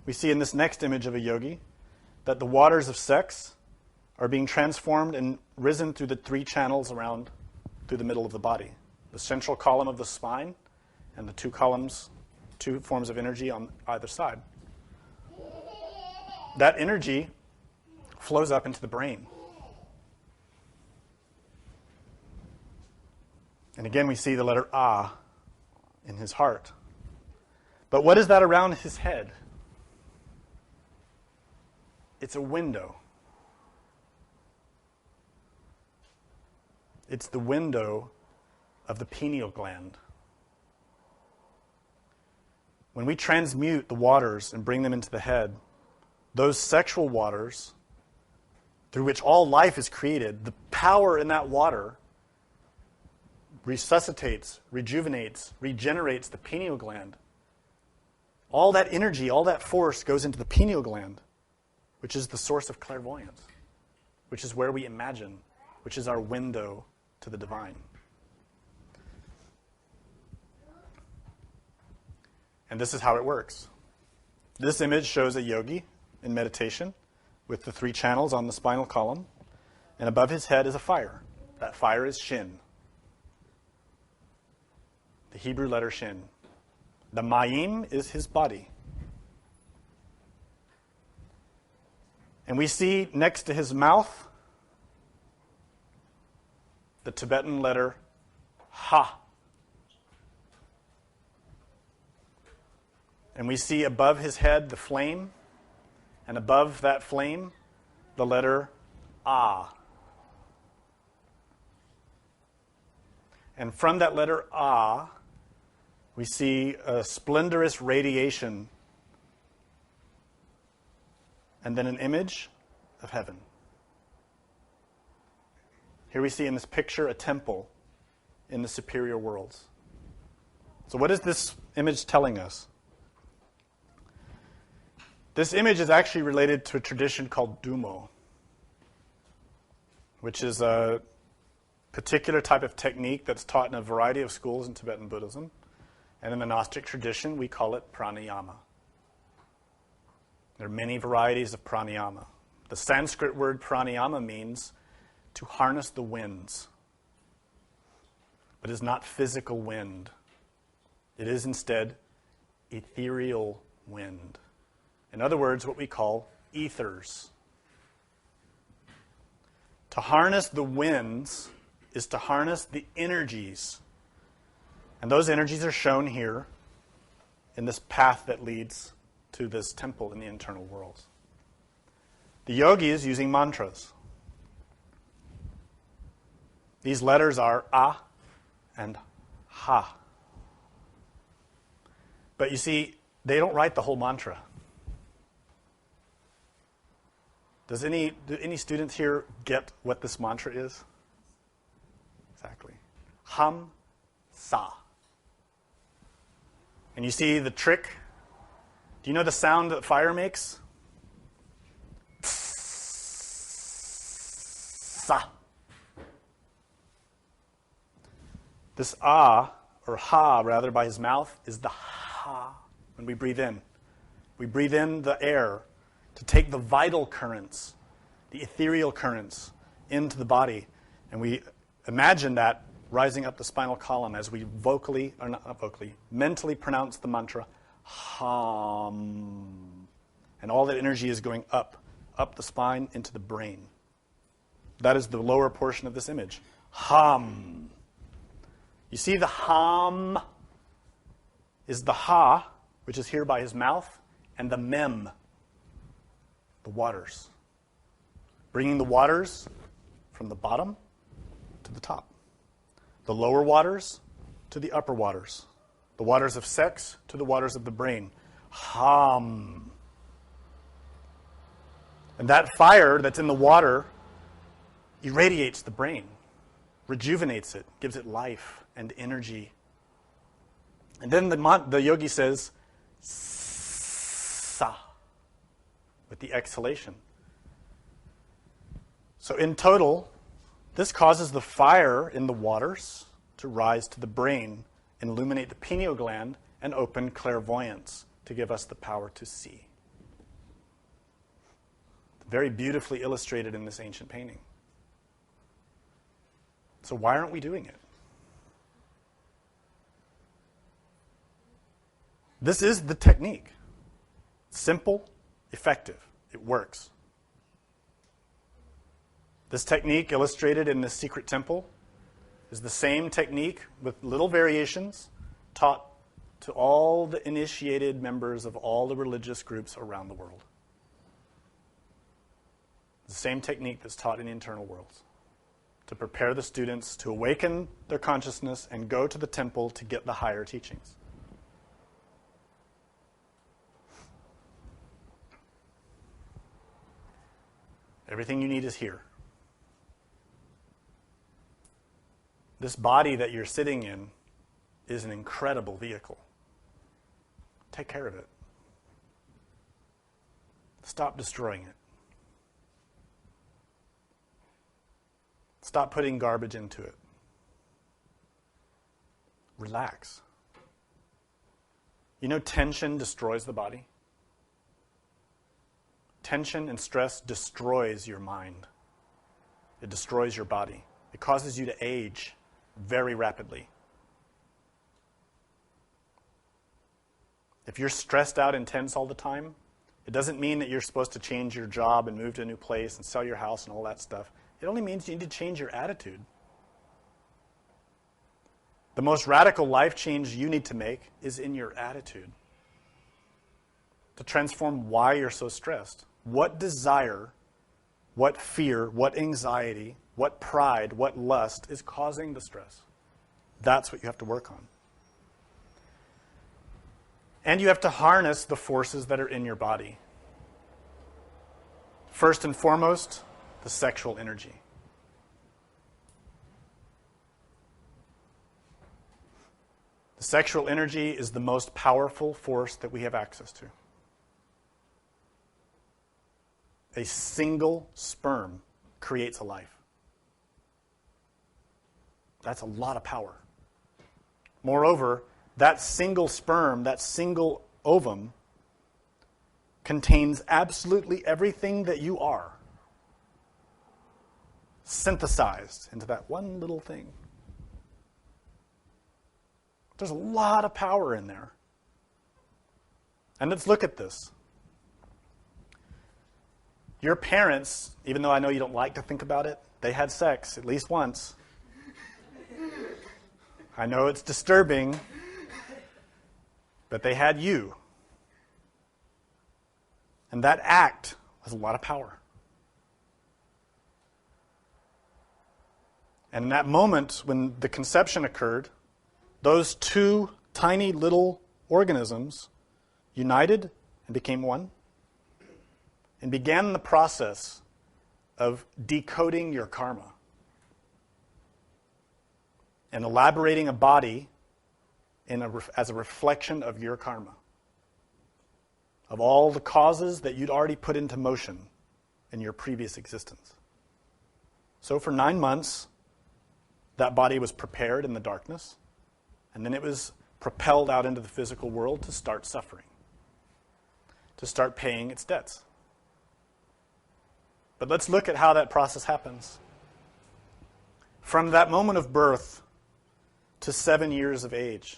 we see in this next image of a yogi that the waters of sex are being transformed and risen through the 3 channels around through the middle of the body. The central column of the spine and the 2 columns, 2 forms of energy on either side. That energy flows up into the brain. And again, we see the letter Ah in his heart. But what is that around his head? It's a window. It's the window of the pineal gland. When we transmute the waters and bring them into the head, those sexual waters through which all life is created, the power in that water resuscitates, rejuvenates, regenerates the pineal gland. All that energy, all that force goes into the pineal gland, which is the source of clairvoyance, which is where we imagine, which is our window to the divine. And this is how it works. This image shows a yogi in meditation with the 3 channels on the spinal column, and above his head is a fire. That fire is Shin, the Hebrew letter Shin. The Mayim is his body. And we see next to his mouth the Tibetan letter Ha. And we see above his head the flame, and above that flame the letter Ah. And from that letter Ah, we see a splendorous radiation and then an image of heaven. Here we see in this picture a temple in the superior worlds. So what is this image telling us? This image is actually related to a tradition called Dumo, which is a particular type of technique that's taught in a variety of schools in Tibetan Buddhism. And in the Gnostic tradition, we call it pranayama. There are many varieties of pranayama. The Sanskrit word pranayama means to harness the winds, but is not physical wind. It is instead ethereal wind. In other words, what we call ethers. To harness the winds is to harness the energies. And those energies are shown here in this path that leads to this temple in the internal worlds. The yogi is using mantras. These letters are Ah and Ha. But you see, they don't write the whole mantra. Do any students here get what this mantra is? Exactly. Ham Sa. And you see the trick? Do you know the sound that fire makes? Sa. This Ah, or Ha rather, by his mouth, is the Ha when we breathe in. We breathe in the air to take the vital currents, the ethereal currents, into the body. And we imagine that rising up the spinal column as we vocally, or not vocally, mentally pronounce the mantra, Ham. And all that energy is going up the spine into the brain. That is the lower portion of this image. Ham. You see the ham is the ha, which is here by his mouth, and the mem, the waters. Bringing the waters from the bottom to the top. The lower waters to the upper waters. The waters of sex to the waters of the brain. Ham. And that fire that's in the water irradiates the brain, rejuvenates it, gives it life and energy. And then the yogi says, sa, with the exhalation. So in total, this causes the fire in the waters to rise to the brain and illuminate the pineal gland and open clairvoyance to give us the power to see. Very beautifully illustrated in this ancient painting. So why aren't we doing it? This is the technique. Simple, effective. It works. This technique illustrated in this secret temple is the same technique with little variations taught to all the initiated members of all the religious groups around the world. The same technique that's taught in internal worlds to prepare the students to awaken their consciousness and go to the temple to get the higher teachings. Everything you need is here. This body that you're sitting in is an incredible vehicle. Take care of it. Stop destroying it. Stop putting garbage into it. Relax. You know, tension destroys the body. Tension and stress destroys your mind. It destroys your body. It causes you to age very rapidly. If you're stressed out and tense all the time, it doesn't mean that you're supposed to change your job and move to a new place and sell your house and all that stuff. It only means you need to change your attitude. The most radical life change you need to make is in your attitude. To transform why you're so stressed. What desire, what fear, what anxiety, what pride, what lust is causing the stress? That's what you have to work on. And you have to harness the forces that are in your body. First and foremost, the sexual energy. The sexual energy is the most powerful force that we have access to. A single sperm creates a life. That's a lot of power. Moreover, that single sperm, that single ovum, contains absolutely everything that you are, synthesized into that one little thing. There's a lot of power in there. And let's look at this. Your parents, even though I know you don't like to think about it, they had sex at least once. I know it's disturbing, but they had you. And that act has a lot of power. And in that moment when the conception occurred, those two tiny little organisms united and became one and began the process of decoding your karma and elaborating a body as a reflection of your karma, of all the causes that you'd already put into motion in your previous existence. So for 9 months, that body was prepared in the darkness, and then it was propelled out into the physical world to start suffering, to start paying its debts. But let's look at how that process happens. From that moment of birth to 7 years of age,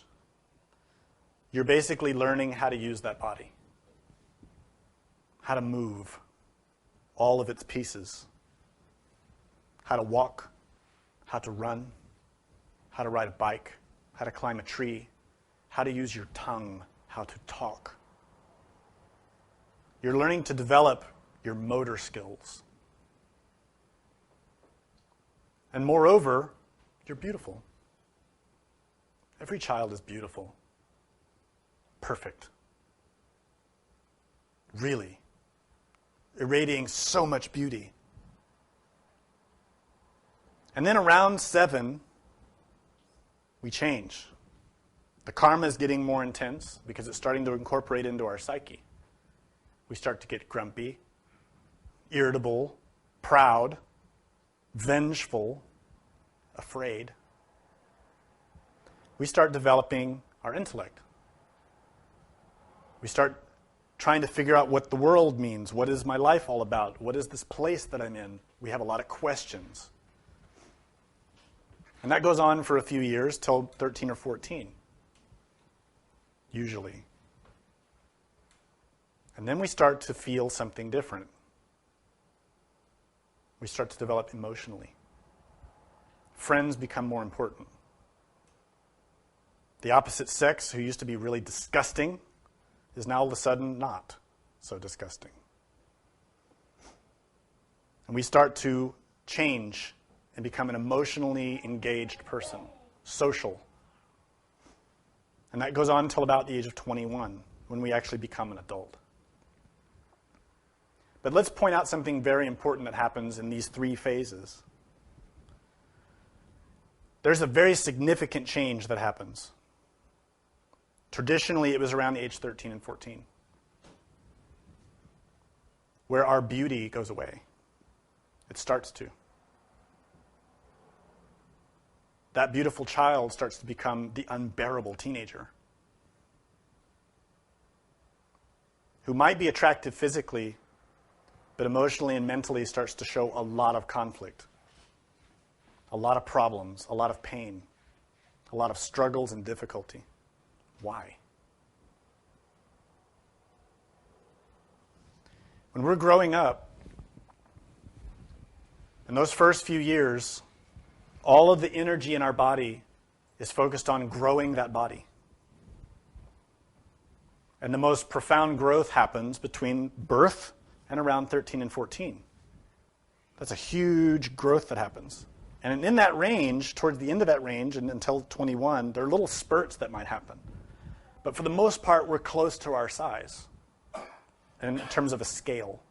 you're basically learning how to use that body, how to move all of its pieces, how to walk, how to run, how to ride a bike, how to climb a tree, how to use your tongue, how to talk. You're learning to develop your motor skills. And moreover, you're beautiful. Every child is beautiful. Perfect. Really. Irradiating so much beauty. And then around 7, we change. The karma is getting more intense because it's starting to incorporate into our psyche. We start to get grumpy, irritable, proud, vengeful, afraid. We start developing our intellect. We start trying to figure out what the world means. What is my life all about? What is this place that I'm in? We have a lot of questions. And that goes on for a few years, till 13 or 14, usually. And then we start to feel something different. We start to develop emotionally. Friends become more important. The opposite sex, who used to be really disgusting, is now all of a sudden not so disgusting. And we start to change and become an emotionally engaged person, social. And that goes on until about the age of 21, when we actually become an adult. But let's point out something very important that happens in these 3 phases. There's a very significant change that happens. Traditionally, it was around the age 13 and 14, where our beauty goes away. It starts to. That beautiful child starts to become the unbearable teenager, who might be attractive physically, but emotionally and mentally starts to show a lot of conflict, a lot of problems, a lot of pain, a lot of struggles and difficulty. Why? When we're growing up, in those first few years, all of the energy in our body is focused on growing that body. And the most profound growth happens between birth and around 13 and 14. That's a huge growth that happens. And in that range, towards the end of that range and until 21, there are little spurts that might happen. But for the most part, we're close to our size in terms of a scale.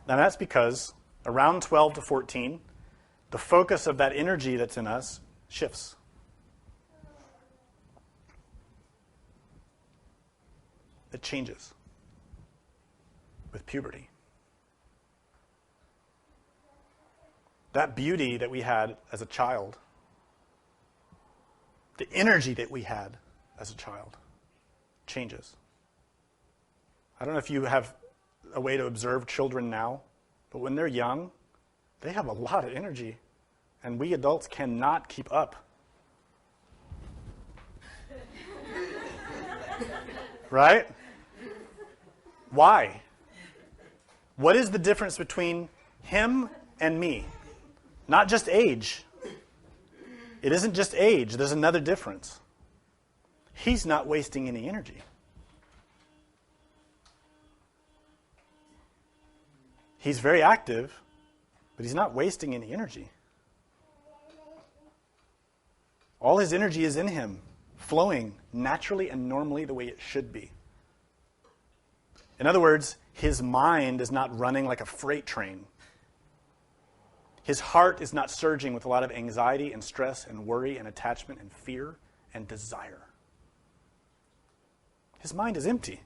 Now that's because around 12 to 14, the focus of that energy that's in us shifts. It changes with puberty. That beauty that we had as a child, the energy that we had as a child, changes. I don't know if you have a way to observe children now, but when they're young, they have a lot of energy, and we adults cannot keep up. Right? Why? What is the difference between him and me? Not just age. It isn't just age. There's another difference. He's not wasting any energy. He's very active, but he's not wasting any energy. All his energy is in him, flowing naturally and normally the way it should be. In other words, his mind is not running like a freight train. His heart is not surging with a lot of anxiety and stress and worry and attachment and fear and desire. His mind is empty.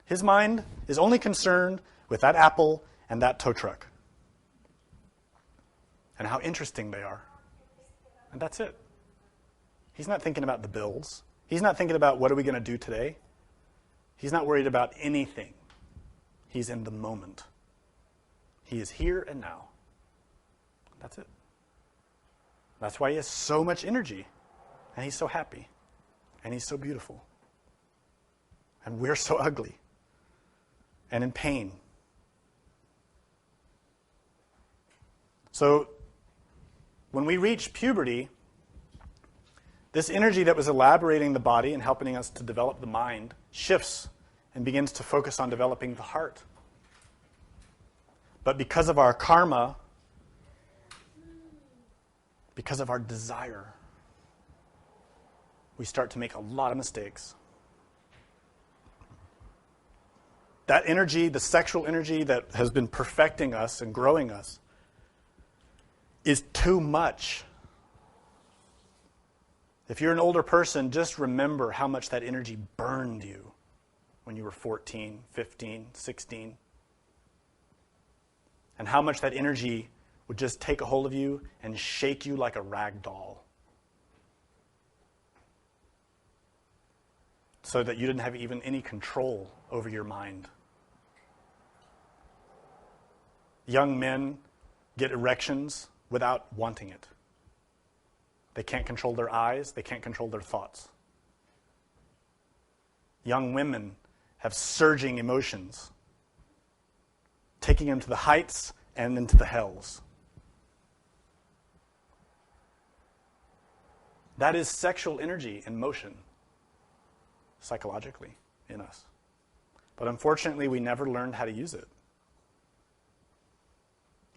His mind is only concerned with that apple and that tow truck and how interesting they are. And that's it. He's not thinking about the bills. He's not thinking about what are we going to do today. He's not worried about anything. He's in the moment. He is here and now. That's it. That's why he has so much energy. And he's so happy. And he's so beautiful. And we're so ugly. And in pain. So when we reach puberty, this energy that was elaborating the body and helping us to develop the mind shifts and begins to focus on developing the heart. But because of our karma, because of our desire, we start to make a lot of mistakes. That energy, the sexual energy that has been perfecting us and growing us, is too much. If you're an older person, just remember how much that energy burned you when you were 14, 15, 16. And how much that energy would just take a hold of you and shake you like a rag doll. So that you didn't have even any control over your mind. Young men get erections without wanting it. They can't control their eyes. They can't control their thoughts. Young women have surging emotions, taking them to the heights and into the hells. That is sexual energy in motion, psychologically, in us. But unfortunately, we never learned how to use it.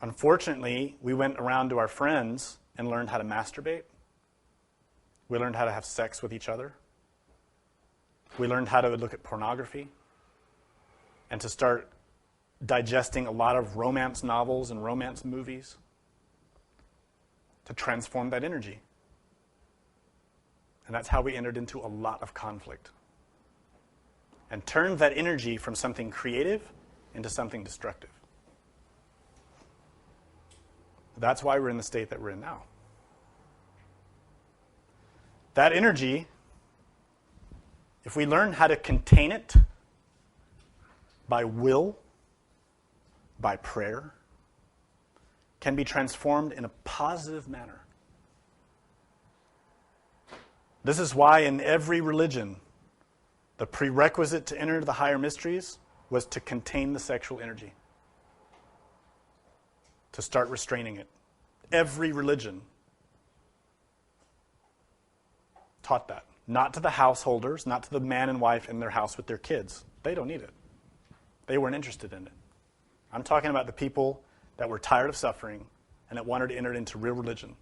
Unfortunately, we went around to our friends and learned how to masturbate. We learned how to have sex with each other. We learned how to look at pornography and to start digesting a lot of romance novels and romance movies to transform that energy. And that's how we entered into a lot of conflict and turned that energy from something creative into something destructive. That's why we're in the state that we're in now. That energy, if we learn how to contain it by will, by prayer, can be transformed in a positive manner. This is why in every religion, the prerequisite to enter the higher mysteries was to contain the sexual energy, to start restraining it. Every religion taught that. Not to the householders, not to the man and wife in their house with their kids. They don't need it. They weren't interested in it. I'm talking about the people that were tired of suffering and that wanted to enter into real religion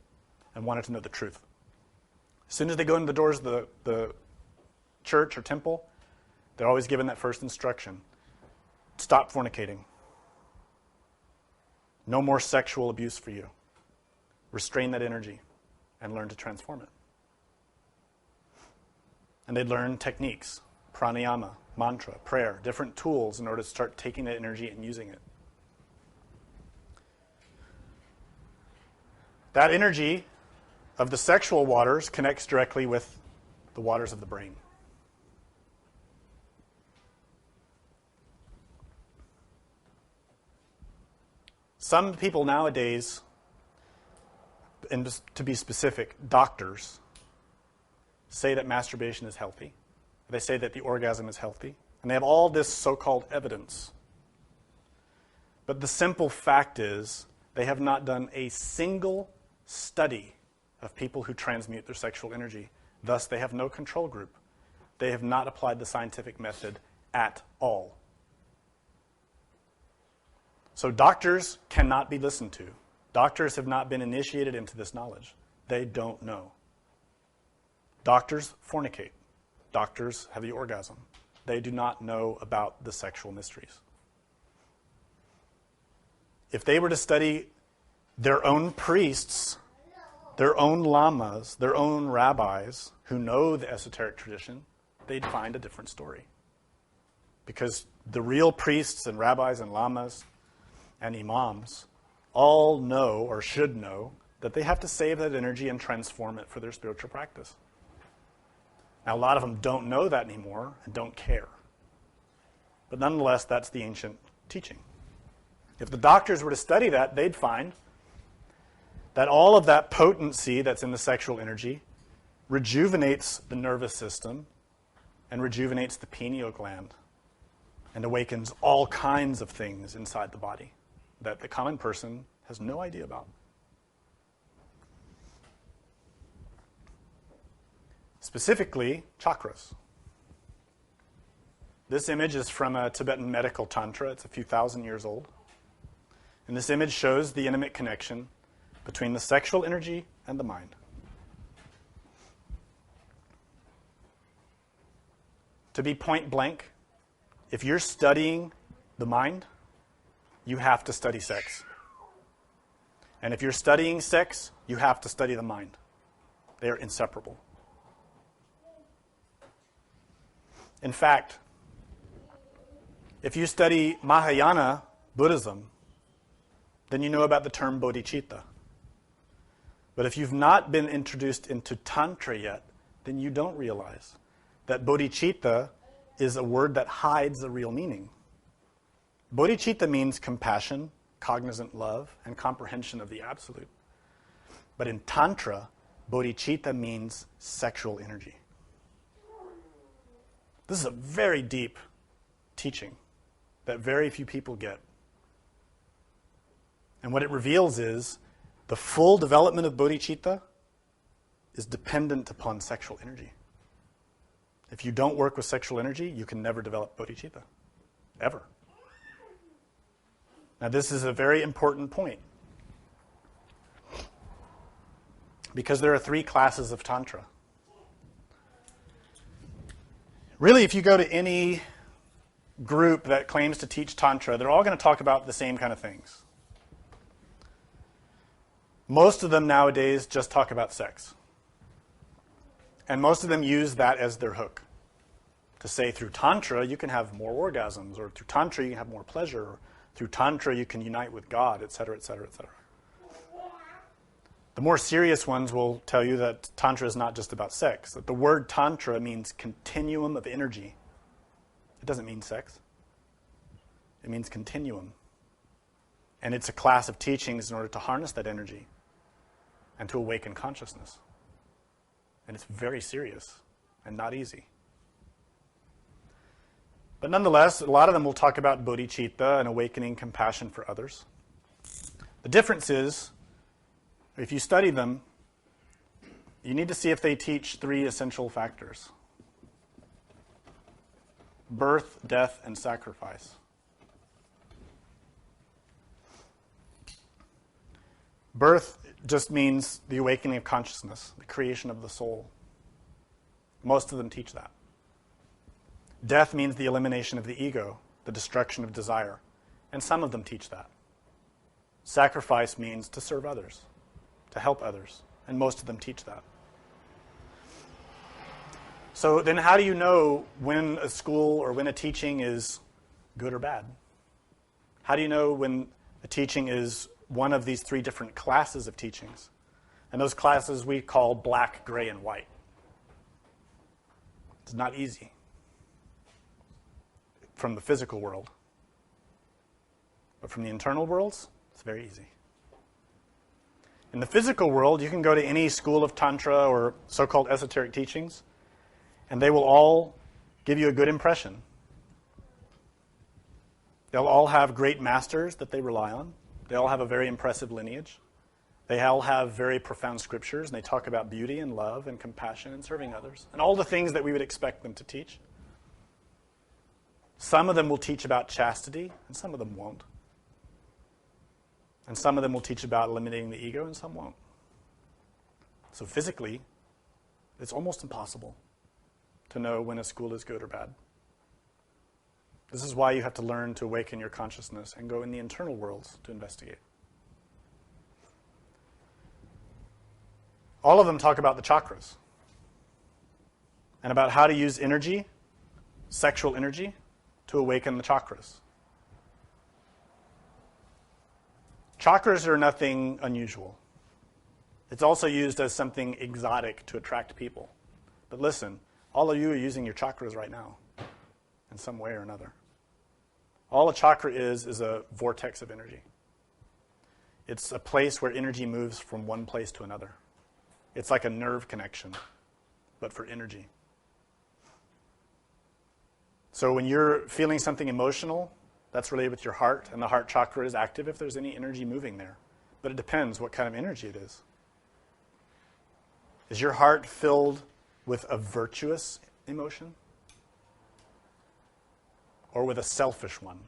and wanted to know the truth. As soon as they go into the doors of the church or temple, they're always given that first instruction. Stop fornicating. No more sexual abuse for you. Restrain that energy and learn to transform it. And they'd learn techniques, pranayama, mantra, prayer, different tools in order to start taking that energy and using it. That energy of the sexual waters connects directly with the waters of the brain. Some people nowadays, and to be specific, doctors, say that masturbation is healthy. They say that the orgasm is healthy. And they have all this so-called evidence. But the simple fact is, they have not done a single study of people who transmute their sexual energy. Thus, they have no control group. They have not applied the scientific method at all. So doctors cannot be listened to. Doctors have not been initiated into this knowledge. They don't know. Doctors fornicate. Doctors have the orgasm. They do not know about the sexual mysteries. If they were to study their own priests, their own lamas, their own rabbis who know the esoteric tradition, they'd find a different story. Because the real priests and rabbis and lamas and imams all know or should know that they have to save that energy and transform it for their spiritual practice. Now, a lot of them don't know that anymore and don't care. But nonetheless, that's the ancient teaching. If the doctors were to study that, they'd find that all of that potency that's in the sexual energy rejuvenates the nervous system and rejuvenates the pineal gland and awakens all kinds of things inside the body that the common person has no idea about. specifically chakras. This image is from a Tibetan medical tantra. It's a few thousand years old. And this image shows the intimate connection between the sexual energy and the mind. To be point blank, if you're studying the mind, you have to study sex. And if you're studying sex, you have to study the mind. They are inseparable. In fact, if you study Mahayana Buddhism, then you know about the term bodhicitta. But if you've not been introduced into Tantra yet, then you don't realize that bodhicitta is a word that hides the real meaning. Bodhicitta means compassion, cognizant love, and comprehension of the absolute. But in Tantra, bodhicitta means sexual energy. This is a very deep teaching that very few people get. And what it reveals is the full development of bodhicitta is dependent upon sexual energy. If you don't work with sexual energy, you can never develop bodhicitta, ever. Now, this is a very important point, because there are 3 classes of Tantra. Really, if you go to any group that claims to teach Tantra, they're all going to talk about the same kind of things. Most of them nowadays just talk about sex. And most of them use that as their hook. To say through Tantra you can have more orgasms, or through Tantra you can have more pleasure, or through Tantra you can unite with God, etc., etc., etc. The more serious ones will tell you that Tantra is not just about sex. That the word Tantra means continuum of energy. It doesn't mean sex. It means continuum. And it's a class of teachings in order to harness that energy and to awaken consciousness. And it's very serious and not easy. But nonetheless, a lot of them will talk about bodhicitta and awakening compassion for others. The difference is, if you study them, you need to see if they teach 3 essential factors: birth, death, and sacrifice. Birth just means the awakening of consciousness, the creation of the soul. Most of them teach that. Death means the elimination of the ego, the destruction of desire, and some of them teach that. Sacrifice means to serve others, to help others, and most of them teach that. So then how do you know when a school or when a teaching is good or bad? How do you know when a teaching is one of these 3 different classes of teachings? And those classes we call black, gray, and white. It's not easy from the physical world. But from the internal worlds, it's very easy. In the physical world, you can go to any school of Tantra or so-called esoteric teachings, and they will all give you a good impression. They'll all have great masters that they rely on. They all have a very impressive lineage. They all have very profound scriptures, and they talk about beauty and love and compassion and serving others, and all the things that we would expect them to teach. Some of them will teach about chastity, and some of them won't. And some of them will teach about eliminating the ego, and some won't. So physically, it's almost impossible to know when a school is good or bad. This is why you have to learn to awaken your consciousness and go in the internal worlds to investigate. All of them talk about the chakras and about how to use energy, sexual energy, to awaken the chakras. Chakras are nothing unusual. It's also used as something exotic to attract people. But listen, all of you are using your chakras right now in some way or another. All a chakra is a vortex of energy. It's a place where energy moves from one place to another. It's like a nerve connection, but for energy. So when you're feeling something emotional, that's related with your heart, and the heart chakra is active if there's any energy moving there. But it depends what kind of energy it is. Is your heart filled with a virtuous emotion or with a selfish one.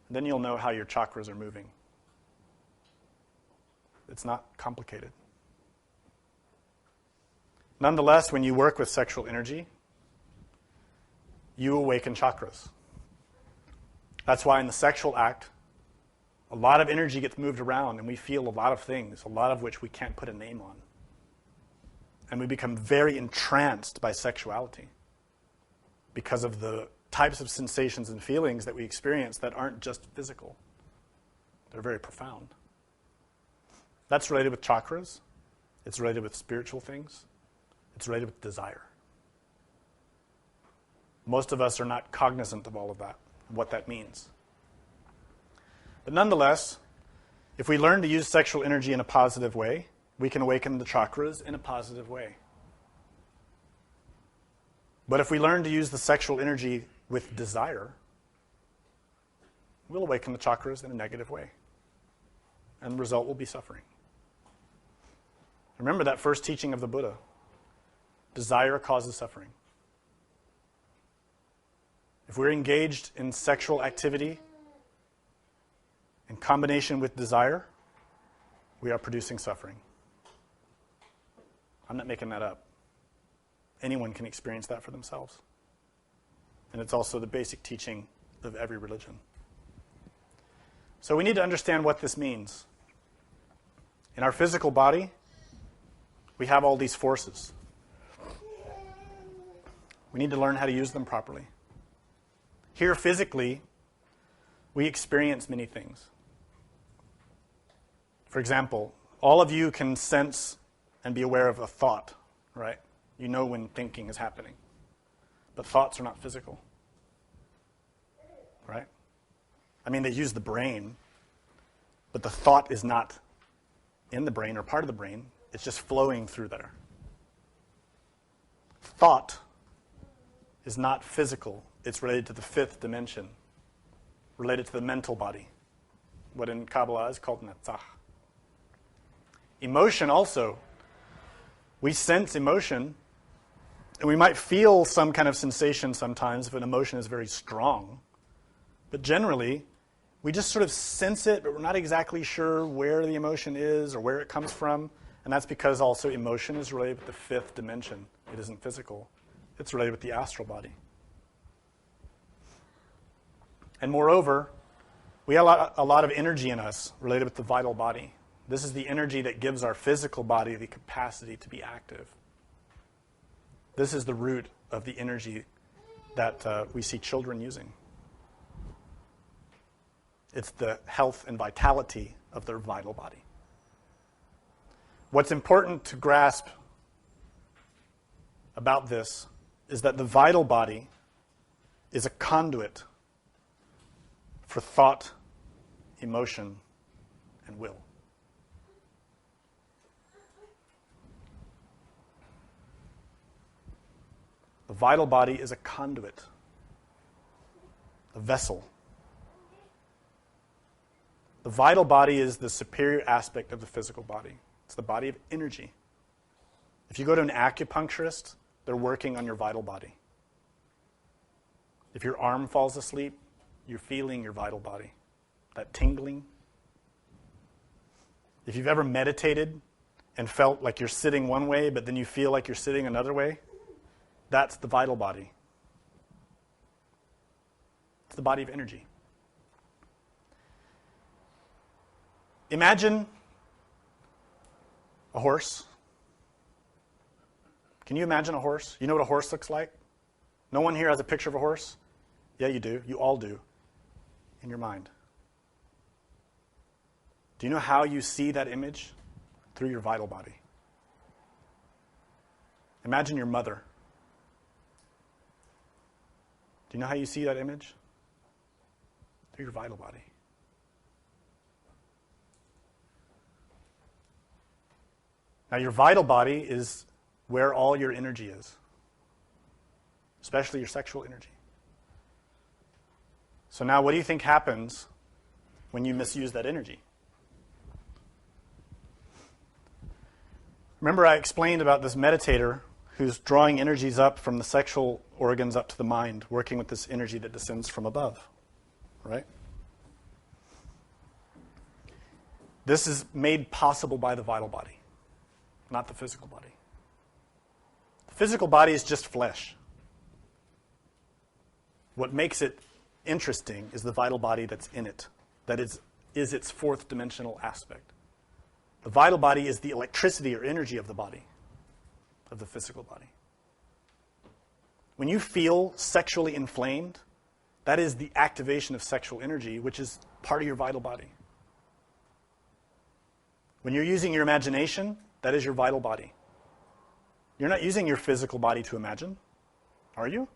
Then you'll know how your chakras are moving. It's not complicated. Nonetheless, when you work with sexual energy, you awaken chakras. That's why in the sexual act, a lot of energy gets moved around and we feel a lot of things, a lot of which we can't put a name on. And we become very entranced by sexuality because of the types of sensations and feelings that we experience that aren't just physical. They're very profound. That's related with chakras. It's related with spiritual things. It's related with desire. Most of us are not cognizant of all of that, what that means. But nonetheless, if we learn to use sexual energy in a positive way, we can awaken the chakras in a positive way. But if we learn to use the sexual energy with desire, we'll awaken the chakras in a negative way. And the result will be suffering. Remember that first teaching of the Buddha. Desire causes suffering. If we're engaged in sexual activity in combination with desire, we are producing suffering. I'm not making that up. Anyone can experience that for themselves. And it's also the basic teaching of every religion. So we need to understand what this means. In our physical body, we have all these forces. We need to learn how to use them properly. Here physically, we experience many things. For example, all of you can sense and be aware of a thought, right? You know when thinking is happening. But thoughts are not physical, right? I mean, they use the brain, but the thought is not in the brain or part of the brain. It's just flowing through there. Thought is not physical. It's related to the fifth dimension, related to the mental body, what in Kabbalah is called netzach. Emotion also. We sense emotion, and we might feel some kind of sensation sometimes if an emotion is very strong. But generally, we just sort of sense it, but we're not exactly sure where the emotion is or where it comes from. And that's because also emotion is related with the fifth dimension. It isn't physical. It's related with the astral body. And moreover, we have a lot of energy in us related with the vital body. This is the energy that gives our physical body the capacity to be active. This is the root of the energy that we see children using. It's the health and vitality of their vital body. What's important to grasp about this is that the vital body is a conduit for thought, emotion, and will. The vital body is a conduit, a vessel. The vital body is the superior aspect of the physical body. It's the body of energy. If you go to an acupuncturist, they're working on your vital body. If your arm falls asleep, you're feeling your vital body, that tingling. If you've ever meditated and felt like you're sitting one way, but then you feel like you're sitting another way, that's the vital body. It's the body of energy. Imagine a horse. Can you imagine a horse? You know what a horse looks like? No one here has a picture of a horse? Yeah, you do. You all do. In your mind. Do you know how you see that image? Through your vital body. Imagine your mother. Do you know how you see that image? Through your vital body. Now, your vital body is where all your energy is, especially your sexual energy. So now, what do you think happens when you misuse that energy? Remember I explained about this meditator who's drawing energies up from the sexual organs up to the mind, working with this energy that descends from above, right? This is made possible by the vital body, not the physical body. The physical body is just flesh. What makes it interesting is the vital body that's in it, that is its fourth dimensional aspect. The vital body is the electricity or energy of the body, of the physical body. When you feel sexually inflamed, that is the activation of sexual energy, which is part of your vital body. When you're using your imagination, that is your vital body. You're not using your physical body to imagine, are you?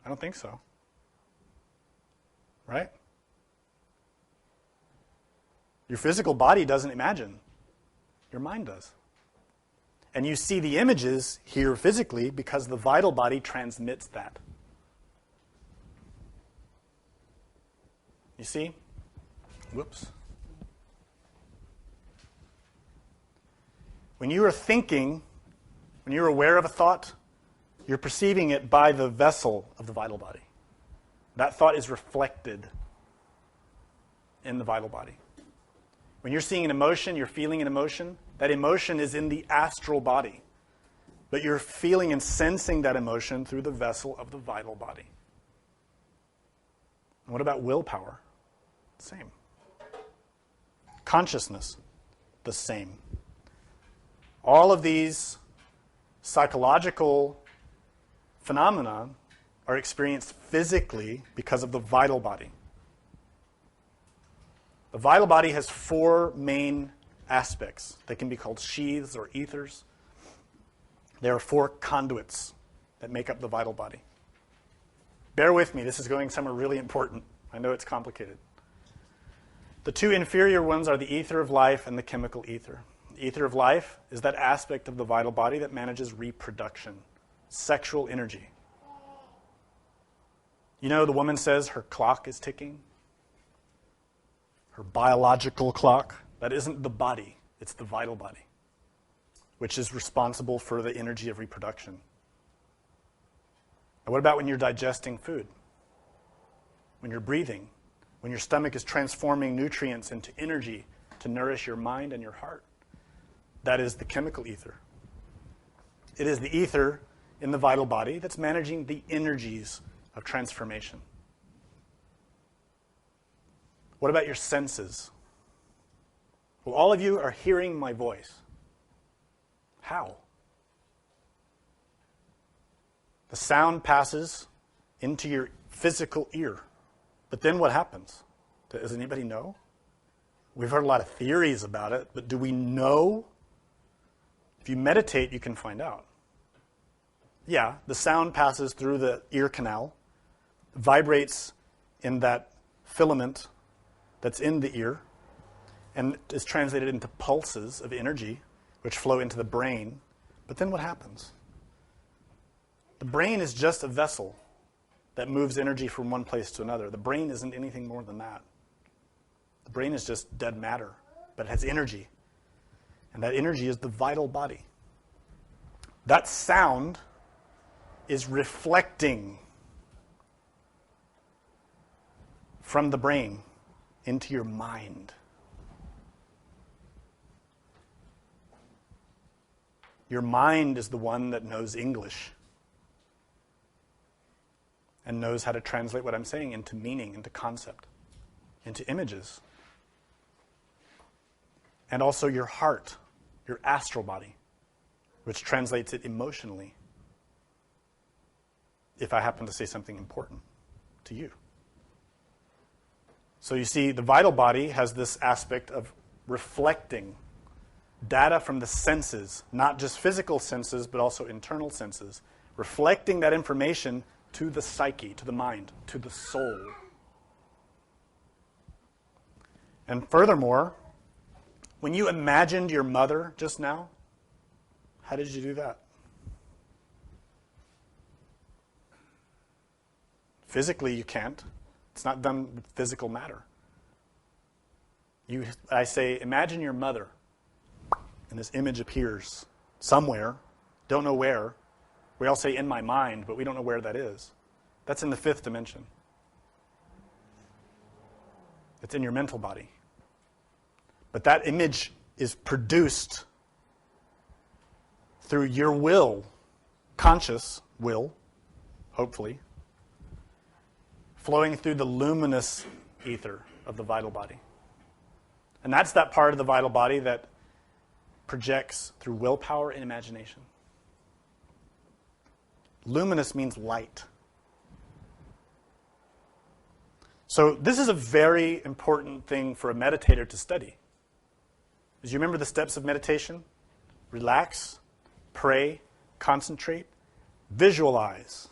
I don't think so. Right? Your physical body doesn't imagine. Your mind does. And you see the images here physically because the vital body transmits that. You see? Whoops. When you are thinking, when you're aware of a thought, you're perceiving it by the vessel of the vital body. That thought is reflected in the vital body. When you're seeing an emotion, you're feeling an emotion, that emotion is in the astral body. But you're feeling and sensing that emotion through the vessel of the vital body. And what about willpower? Same. Consciousness, the same. All of these psychological phenomena are experienced physically because of the vital body. The vital body has four main aspects. They can be called sheaths or ethers. There are four conduits that make up the vital body. Bear with me, this is going somewhere really important. I know it's complicated. The two inferior ones are the ether of life and the chemical ether. The ether of life is that aspect of the vital body that manages reproduction, sexual energy. You know, the woman says her clock is ticking. Her biological clock. That isn't the body, it's the vital body, which is responsible for the energy of reproduction. And what about when you're digesting food? When you're breathing? When your stomach is transforming nutrients into energy to nourish your mind and your heart? That is the chemical ether. It is the ether in the vital body that's managing the energies of transformation. What about your senses? Well, all of you are hearing my voice. How? The sound passes into your physical ear. But then what happens? Does anybody know? We've heard a lot of theories about it, but do we know? If you meditate, you can find out. Yeah, the sound passes through the ear canal, vibrates in that filament that's in the ear, and is translated into pulses of energy, which flow into the brain. But then what happens? The brain is just a vessel that moves energy from one place to another. The brain isn't anything more than that. The brain is just dead matter, but it has energy. And that energy is the vital body. That sound is reflecting from the brain into your mind. Your mind is the one that knows English and knows how to translate what I'm saying into meaning, into concept, into images. And also your heart, your astral body, which translates it emotionally if I happen to say something important to you. So you see, the vital body has this aspect of reflecting data from the senses, not just physical senses, but also internal senses, reflecting that information to the psyche, to the mind, to the soul. And furthermore, when you imagined your mother just now, how did you do that? Physically, you can't. It's not done with physical matter. I say, imagine your mother, and this image appears somewhere, don't know where, We all say in my mind, but we don't know where that is. That's in the fifth dimension. It's in your mental body. But that image is produced through your will, conscious will, hopefully, flowing through the luminous ether of the vital body. And that's that part of the vital body that projects through willpower and imagination. Luminous means light. So this is a very important thing for a meditator to study. As you remember the steps of meditation, relax, pray, concentrate, visualize.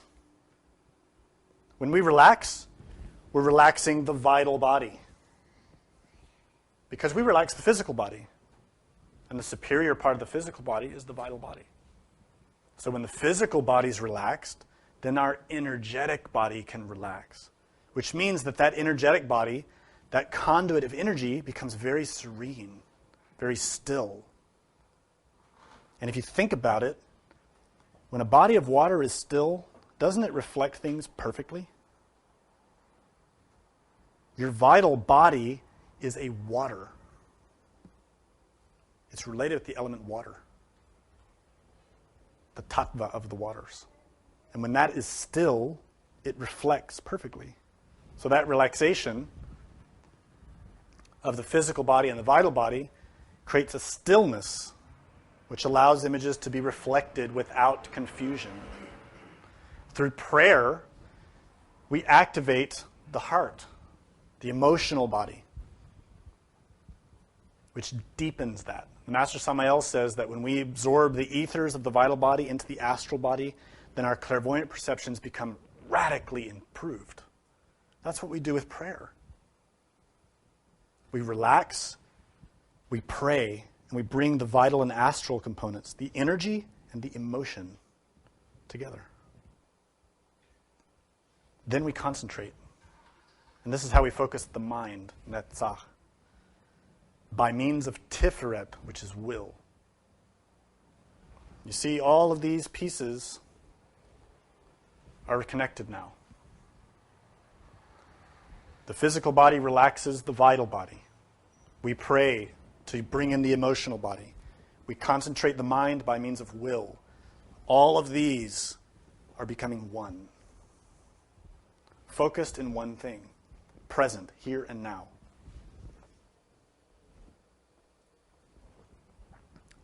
When we relax, we're relaxing the vital body. Because we relax the physical body. And the superior part of the physical body is the vital body. So when the physical body is relaxed, then our energetic body can relax. Which means that that energetic body, that conduit of energy, becomes very serene, very still. And if you think about it, when a body of water is still, doesn't it reflect things perfectly? Your vital body is a water. It's related with the element water, the tattva of the waters. And when that is still, it reflects perfectly. So that relaxation of the physical body and the vital body creates a stillness which allows images to be reflected without confusion. Through prayer, we activate the heart, the emotional body, which deepens that. The Master Samael says that when we absorb the ethers of the vital body into the astral body, then our clairvoyant perceptions become radically improved. That's what we do with prayer. We relax, we pray, and we bring the vital and astral components, the energy and the emotion, together. Then we concentrate. And this is how we focus the mind, netzach, by means of tiferet, which is will. You see, all of these pieces are connected now. The physical body relaxes the vital body. We pray to bring in the emotional body. We concentrate the mind by means of will. All of these are becoming one. Focused in one thing. Present, here and now.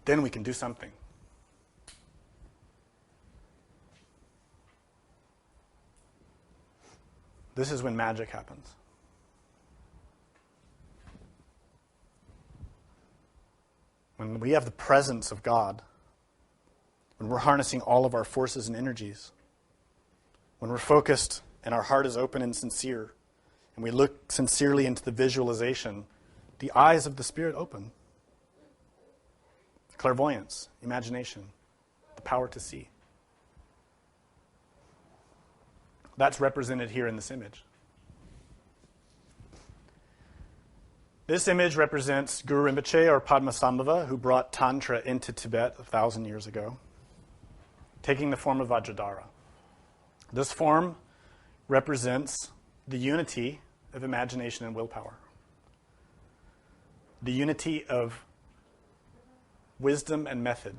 Then we can do something. This is when magic happens. When we have the presence of God, when we're harnessing all of our forces and energies, when we're focused and our heart is open and sincere, and we look sincerely into the visualization, the eyes of the Spirit open. Clairvoyance, imagination, the power to see. That's represented here in this image. This image represents Guru Rinpoche, or Padmasambhava, who brought Tantra into Tibet 1,000 years ago, taking the form of Vajradhara. This form represents the unity of imagination and willpower. The unity of wisdom and method,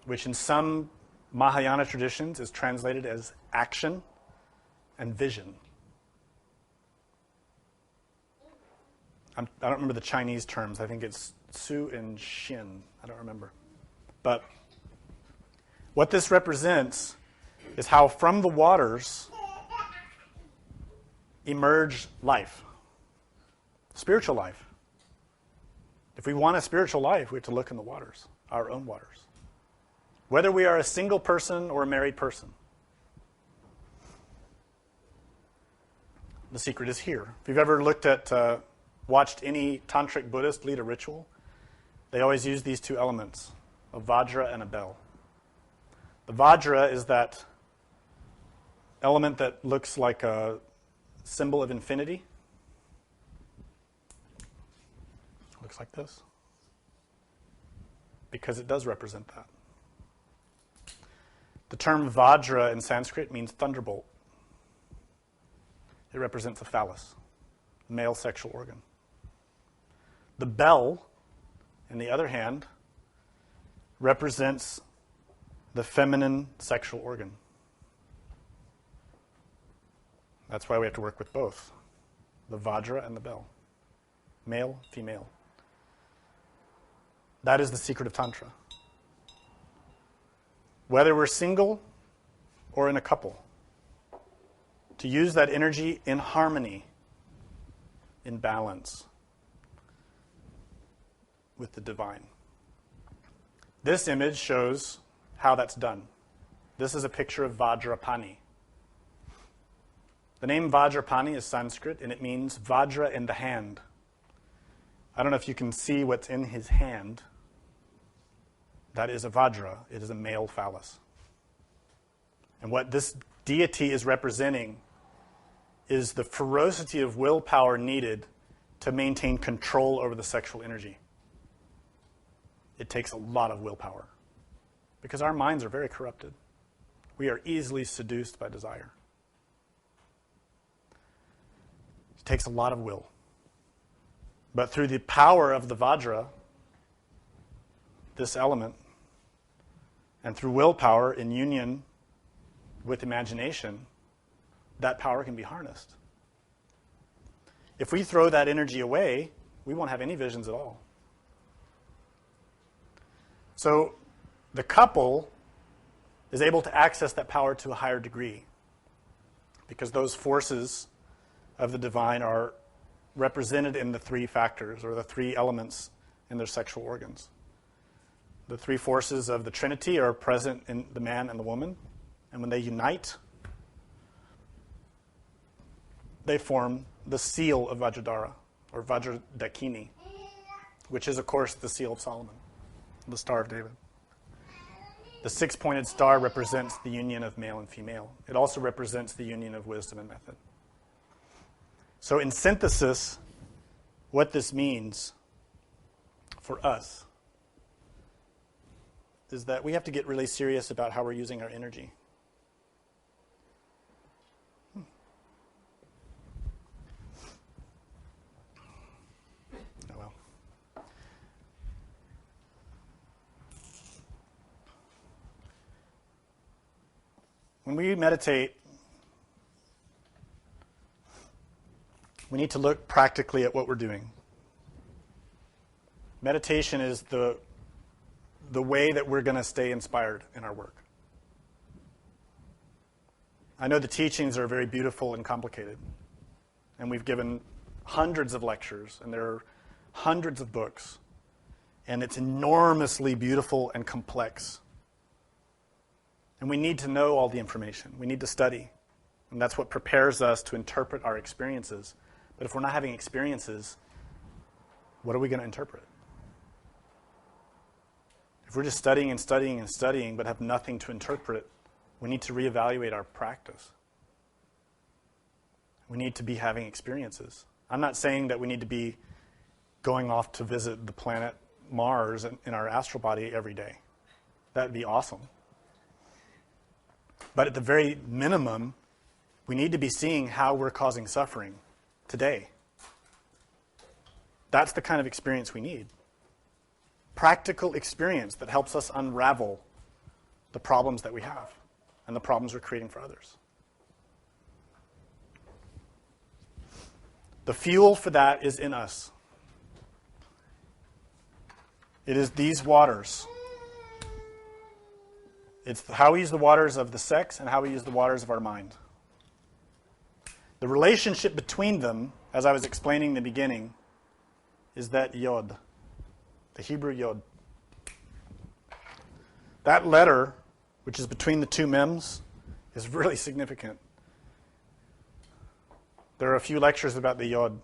which in some Mahayana traditions is translated as action and vision. I don't remember the Chinese terms. I think it's Su and Xin. I don't remember. But what this represents is how from the waters emerge life, spiritual life. If we want a spiritual life, we have to look in the waters, our own waters. Whether we are a single person or a married person. The secret is here. If you've ever looked at, watched any tantric Buddhist lead a ritual, they always use these two elements, a vajra and a bell. The vajra is that element that looks like a symbol of infinity. Looks like this. Because it does represent that. The term Vajra in Sanskrit means thunderbolt. It represents a phallus, male sexual organ. The bell, on the other hand, represents the feminine sexual organ. That's why we have to work with both, the Vajra and the bell. Male, female. That is the secret of Tantra. Whether we're single or in a couple, to use that energy in harmony, in balance with the divine. This image shows how that's done. This is a picture of Vajrapani. The name Vajrapani is Sanskrit, and it means Vajra in the hand. I don't know if you can see what's in his hand. That is a Vajra. It is a male phallus. And what this deity is representing is the ferocity of willpower needed to maintain control over the sexual energy. It takes a lot of willpower because our minds are very corrupted. We are easily seduced by desire. It takes a lot of will. But through the power of the Vajra, this element, and through willpower in union with imagination, that power can be harnessed. If we throw that energy away, we won't have any visions at all. So the couple is able to access that power to a higher degree because those forces of the divine are represented in the three factors or the three elements in their sexual organs. The three forces of the Trinity are present in the man and the woman, and when they unite, they form the seal of Vajradhara, or Vajradakini, which is, of course, the seal of Solomon, the Star of David. The six-pointed star represents the union of male and female. It also represents the union of wisdom and method. So in synthesis, what this means for us is that we have to get really serious about how we're using our energy. Oh well. When we meditate, we need to look practically at what we're doing. Meditation is the way that we're going to stay inspired in our work. I know the teachings are very beautiful and complicated, and we've given hundreds of lectures, and there are hundreds of books, and it's enormously beautiful and complex. And we need to know all the information. We need to study, and that's what prepares us to interpret our experiences. But if we're not having experiences, what are we going to interpret? If we're just studying and studying and studying but have nothing to interpret, we need to reevaluate our practice. We need to be having experiences. I'm not saying that we need to be going off to visit the planet Mars in our astral body every day. That would be awesome. But at the very minimum, we need to be seeing how we're causing suffering today. That's the kind of experience we need. Practical experience that helps us unravel the problems that we have and the problems we're creating for others. The fuel for that is in us. It is these waters. It's how we use the waters of the sex and how we use the waters of our mind. The relationship between them, as I was explaining in the beginning, is that yod, the Hebrew yod. That letter, which is between the two mems, is really significant. There are a few lectures about the yod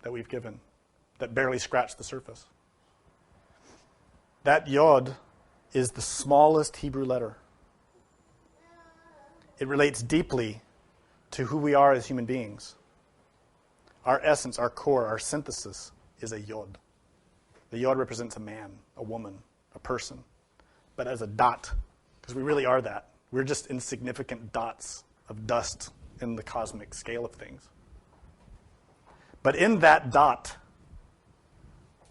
that we've given that barely scratch the surface. That yod is the smallest Hebrew letter. It relates deeply to who we are as human beings. Our essence, our core, our synthesis is a yod. The yod represents a man, a woman, a person, but as a dot, because we really are that. We're just insignificant dots of dust in the cosmic scale of things. But in that dot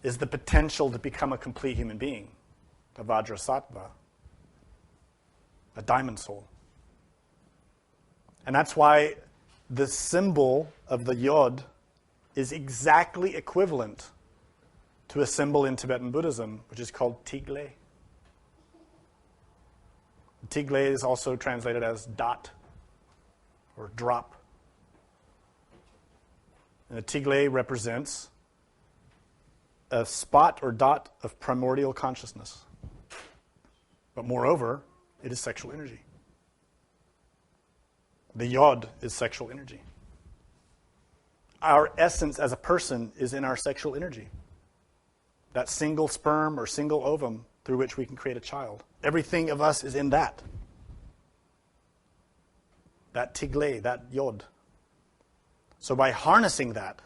is the potential to become a complete human being, a Vajrasattva, a diamond soul. And that's why the symbol of the yod is exactly equivalent to a symbol in Tibetan Buddhism, which is called tigle. Tigle is also translated as dot or drop. And the tigle represents a spot or dot of primordial consciousness. But moreover, it is sexual energy. The yod is sexual energy. Our essence as a person is in our sexual energy. That single sperm or single ovum through which we can create a child. Everything of us is in that. That tigle, that yod. So by harnessing that,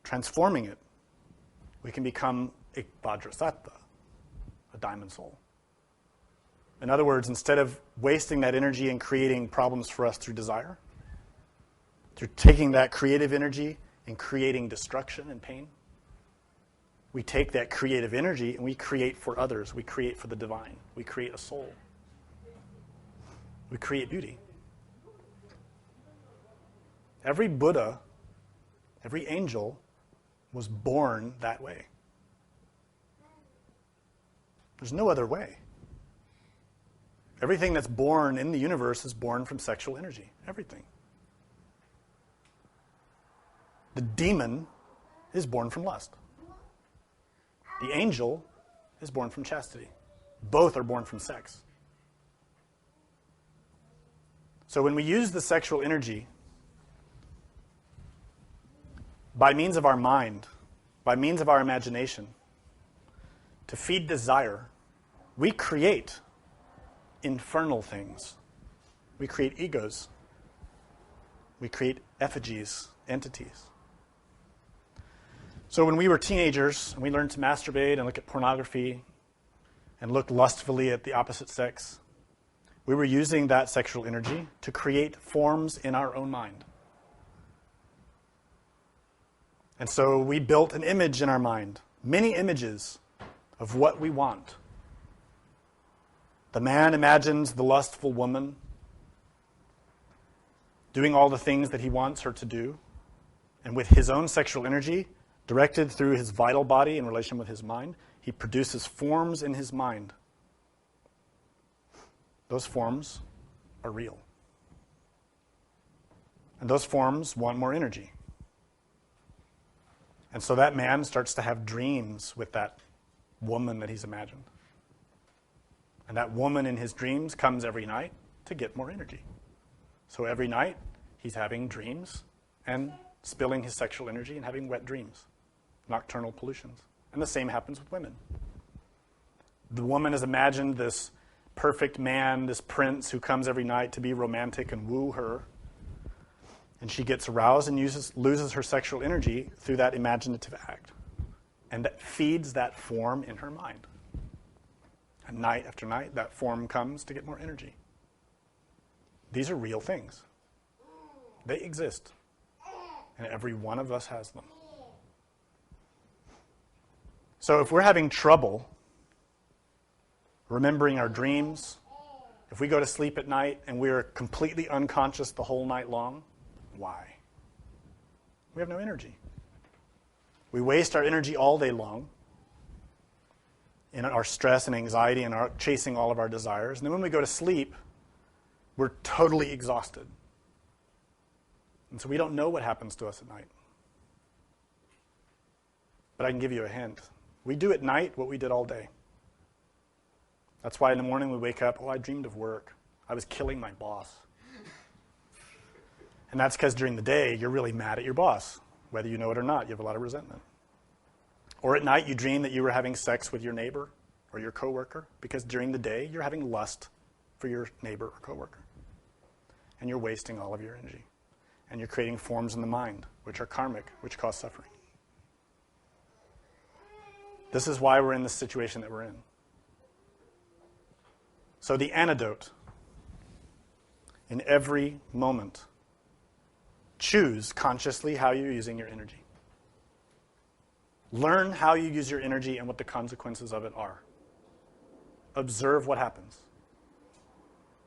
transforming it, we can become a Vajrasattva, a diamond soul. In other words, instead of wasting that energy and creating problems for us through desire, through taking that creative energy and creating destruction and pain, we take that creative energy and we create for others. We create for the divine. We create a soul. We create beauty. Every Buddha, every angel was born that way. There's no other way. Everything that's born in the universe is born from sexual energy. Everything. The demon is born from lust. The angel is born from chastity. Both are born from sex. So when we use the sexual energy by means of our mind, by means of our imagination, to feed desire, we create infernal things. We create egos. We create effigies, entities. So when we were teenagers and we learned to masturbate and look at pornography and look lustfully at the opposite sex, we were using that sexual energy to create forms in our own mind. And so we built an image in our mind, many images of what we want. The man imagines the lustful woman doing all the things that he wants her to do, and with his own sexual energy, directed through his vital body in relation with his mind, he produces forms in his mind. Those forms are real. And those forms want more energy. And so that man starts to have dreams with that woman that he's imagined. And that woman in his dreams comes every night to get more energy. So every night he's having dreams and spilling his sexual energy and having wet dreams, nocturnal pollutions. And the same happens with women. The woman has imagined this perfect man, this prince who comes every night to be romantic and woo her. And she gets aroused and loses her sexual energy through that imaginative act. And that feeds that form in her mind. And night after night, that form comes to get more energy. These are real things. They exist. And every one of us has them. So if we're having trouble remembering our dreams, if we go to sleep at night and we're completely unconscious the whole night long, why? We have no energy. We waste our energy all day long in our stress and anxiety and our chasing all of our desires. And then when we go to sleep, we're totally exhausted. And so we don't know what happens to us at night. But I can give you a hint. We do at night what we did all day. That's why in the morning we wake up, I dreamed of work. I was killing my boss. And that's because during the day, you're really mad at your boss. Whether you know it or not, you have a lot of resentment. Or at night, you dream that you were having sex with your neighbor or your coworker, because during the day, you're having lust for your neighbor or coworker. And you're wasting all of your energy. And you're creating forms in the mind, which are karmic, which cause suffering. This is why we're in the situation that we're in. So the antidote in every moment. Choose consciously how you're using your energy. Learn how you use your energy and what the consequences of it are. Observe what happens.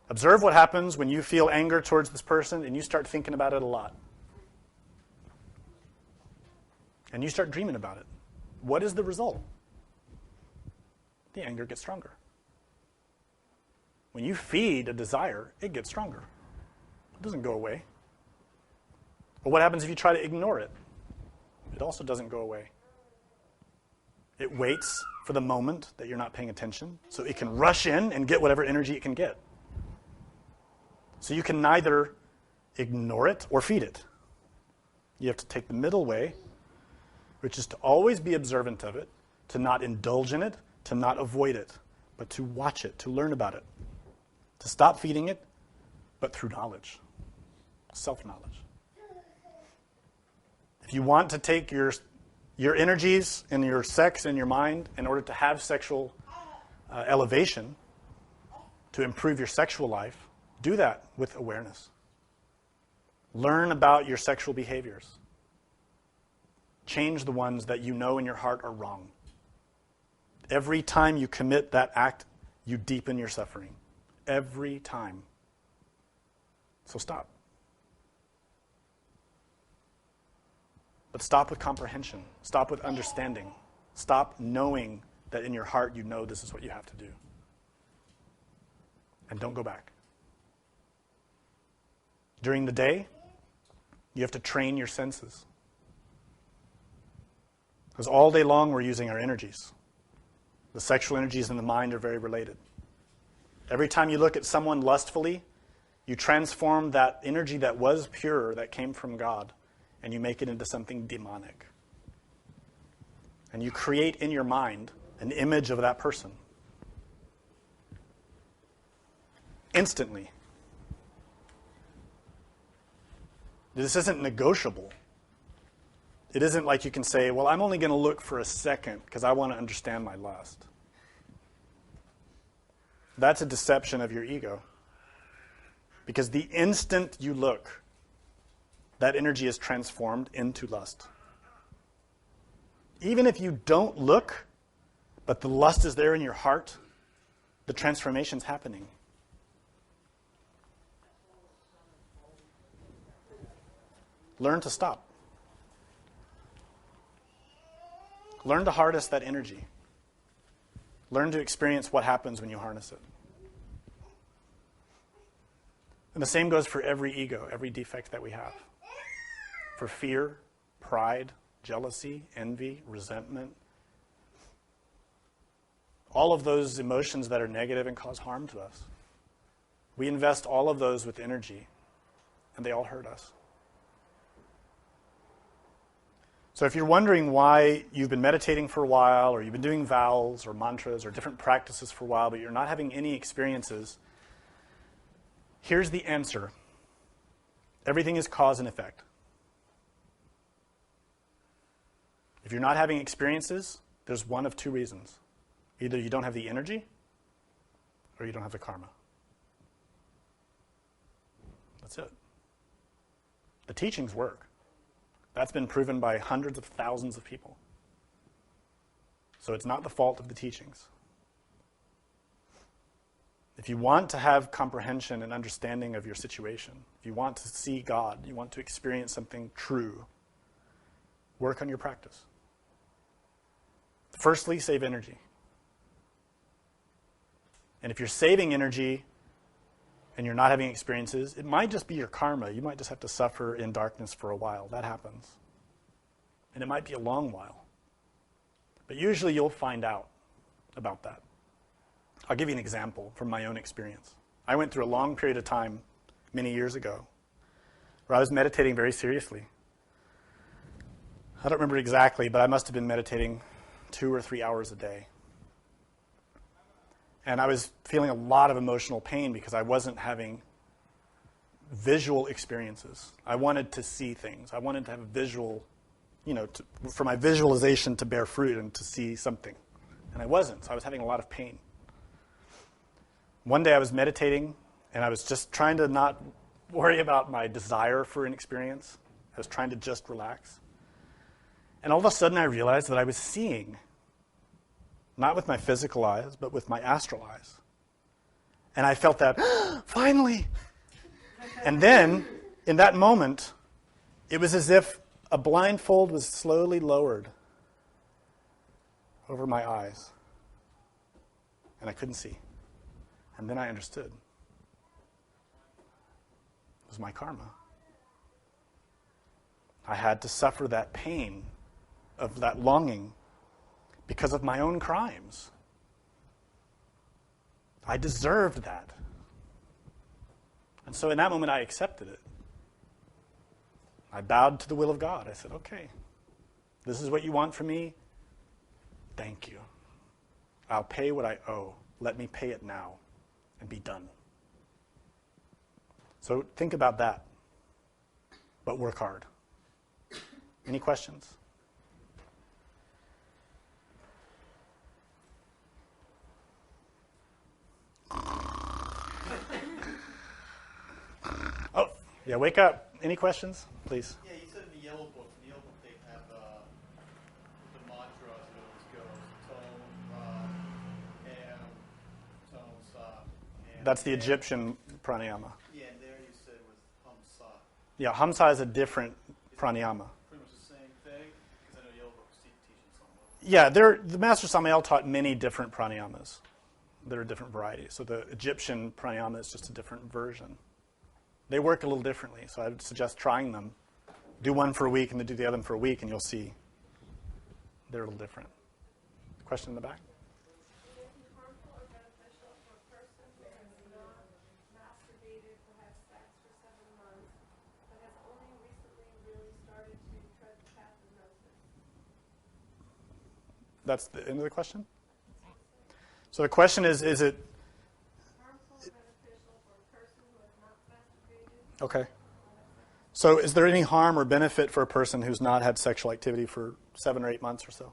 Observe what happens when you feel anger towards this person and you start thinking about it a lot. And you start dreaming about it. What is the result? The anger gets stronger. When you feed a desire, it gets stronger. It doesn't go away. But what happens if you try to ignore it? It also doesn't go away. It waits for the moment that you're not paying attention so it can rush in and get whatever energy it can get. So you can neither ignore it or feed it. You have to take the middle way, which is to always be observant of it, to not indulge in it, to not avoid it, but to watch it, to learn about it, to stop feeding it, but through knowledge, self-knowledge. If you want to take your energies and your sex and your mind in order to have sexual elevation, to improve your sexual life, do that with awareness. Learn about your sexual behaviors. Change the ones that you know in your heart are wrong. Every time you commit that act, you deepen your suffering. Every time. So stop. But stop with comprehension. Stop with understanding. Stop knowing that in your heart you know this is what you have to do. And don't go back. During the day, you have to train your senses. Because all day long we're using our energies. The sexual energies in the mind are very related. Every time you look at someone lustfully, you transform that energy that was pure, that came from God, and you make it into something demonic. And you create in your mind an image of that person. Instantly. This isn't negotiable. It isn't like you can say, well, I'm only going to look for a second because I want to understand my lust. That's a deception of your ego. Because the instant you look, that energy is transformed into lust. Even if you don't look, but the lust is there in your heart, the transformation's happening. Learn to stop. Learn to harness that energy. Learn to experience what happens when you harness it. And the same goes for every ego, every defect that we have. For fear, pride, jealousy, envy, resentment. All of those emotions that are negative and cause harm to us. We invest all of those with energy, and they all hurt us. So if you're wondering why you've been meditating for a while, or you've been doing vows or mantras or different practices for a while, but you're not having any experiences, here's the answer. Everything is cause and effect. If you're not having experiences, there's one of two reasons. Either you don't have the energy, or you don't have the karma. That's it. The teachings work. That's been proven by hundreds of thousands of people. So it's not the fault of the teachings. If you want to have comprehension and understanding of your situation, if you want to see God, you want to experience something true, work on your practice. Firstly, save energy. And if you're saving energy and you're not having experiences, it might just be your karma. You might just have to suffer in darkness for a while. That happens. And it might be a long while. But usually you'll find out about that. I'll give you an example from my own experience. I went through a long period of time many years ago where I was meditating very seriously. I don't remember exactly, but I must have been meditating 2 or 3 hours a day. And I was feeling a lot of emotional pain because I wasn't having visual experiences. I wanted to see things. I wanted to have a visual, for my visualization to bear fruit and to see something. And I wasn't, so I was having a lot of pain. One day I was meditating, And I was just trying to not worry about my desire for an experience. I was trying to just relax. And all of a sudden I realized that I was seeing, not with my physical eyes, but with my astral eyes. And I felt that, finally! And then, in that moment, it was as if a blindfold was slowly lowered over my eyes. And I couldn't see. And then I understood. It was my karma. I had to suffer that pain of that longing because of my own crimes. I deserved that. And so in that moment, I accepted it. I bowed to the will of God. I said, okay, this is what you want from me. Thank you. I'll pay what I owe. Let me pay it now and be done. So think about that, but work hard. Any questions? Oh, yeah, wake up. Any questions, please? Yeah, you said in the yellow book they have the mantra as it always goes, Tom, Am, Tom, Sa. That's the Egyptian pranayama. Yeah, and there you said was Hum Sa. Yeah, Hamsa is a different pranayama. Pretty much the same thing, because I know yellow book was teaching something. Yeah, the Master Samael taught many different pranayamas. There are different varieties. So the Egyptian pranayama is just a different version. They work a little differently, so I would suggest trying them. Do one for a week and then do the other one for a week, and you'll see they're a little different. Question in the back? Would it be harmful or beneficial for a person who has not masturbated, perhaps sex for 7 months, but has only recently really started to tread the path of Gnosis? That's the end of the question? So the question is it... Harmful or beneficial for a person who has not masturbated? Okay. So is there any harm or benefit for a person who's not had sexual activity for 7 or 8 months or so?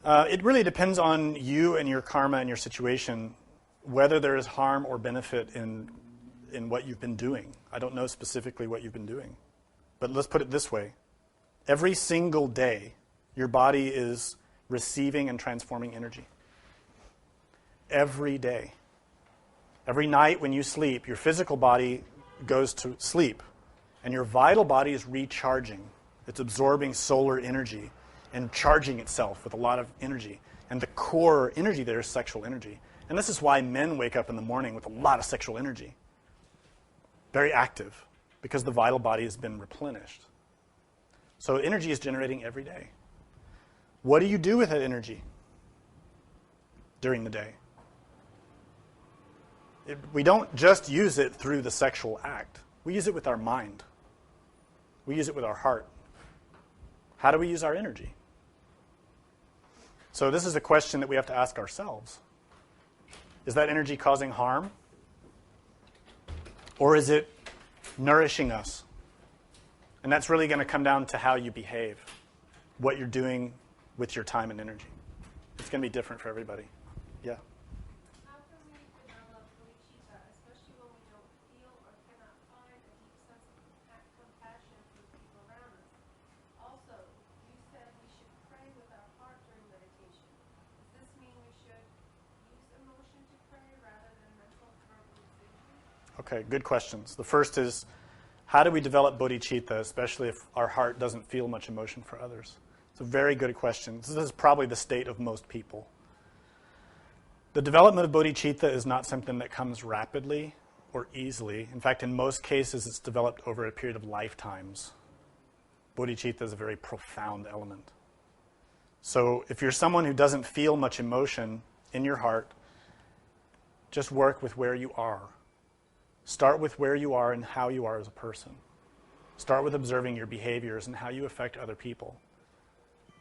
It really depends on you and your karma and your situation, whether there is harm or benefit in what you've been doing. I don't know specifically what you've been doing. But let's put it this way. Every single day, your body is receiving and transforming energy. Every day. Every night when you sleep, your physical body goes to sleep, and your vital body is recharging. It's absorbing solar energy and charging itself with a lot of energy. And the core energy there is sexual energy. And this is why men wake up in the morning with a lot of sexual energy. Very active, because the vital body has been replenished. So energy is generating every day. What do you do with that energy during the day? We don't just use it through the sexual act. We use it with our mind. We use it with our heart. How do we use our energy? So this is a question that we have to ask ourselves. Is that energy causing harm? Or is it nourishing us? And that's really going to come down to how you behave, what you're doing with your time and energy. It's going to be different for everybody. Yeah? How can we develop bodhicitta, especially when we don't feel or cannot find a deep sense of compassion for people around us? Also, you said we should pray with our heart during meditation. Does this mean we should use emotion to pray rather than mental verbalization? Okay, good questions. The first is, how do we develop bodhicitta, especially if our heart doesn't feel much emotion for others? It's a very good question. This is probably the state of most people. The development of bodhicitta is not something that comes rapidly or easily. In fact, in most cases, it's developed over a period of lifetimes. Bodhicitta is a very profound element. So if you're someone who doesn't feel much emotion in your heart, just work with where you are. Start with where you are and how you are as a person. Start with observing your behaviors and how you affect other people.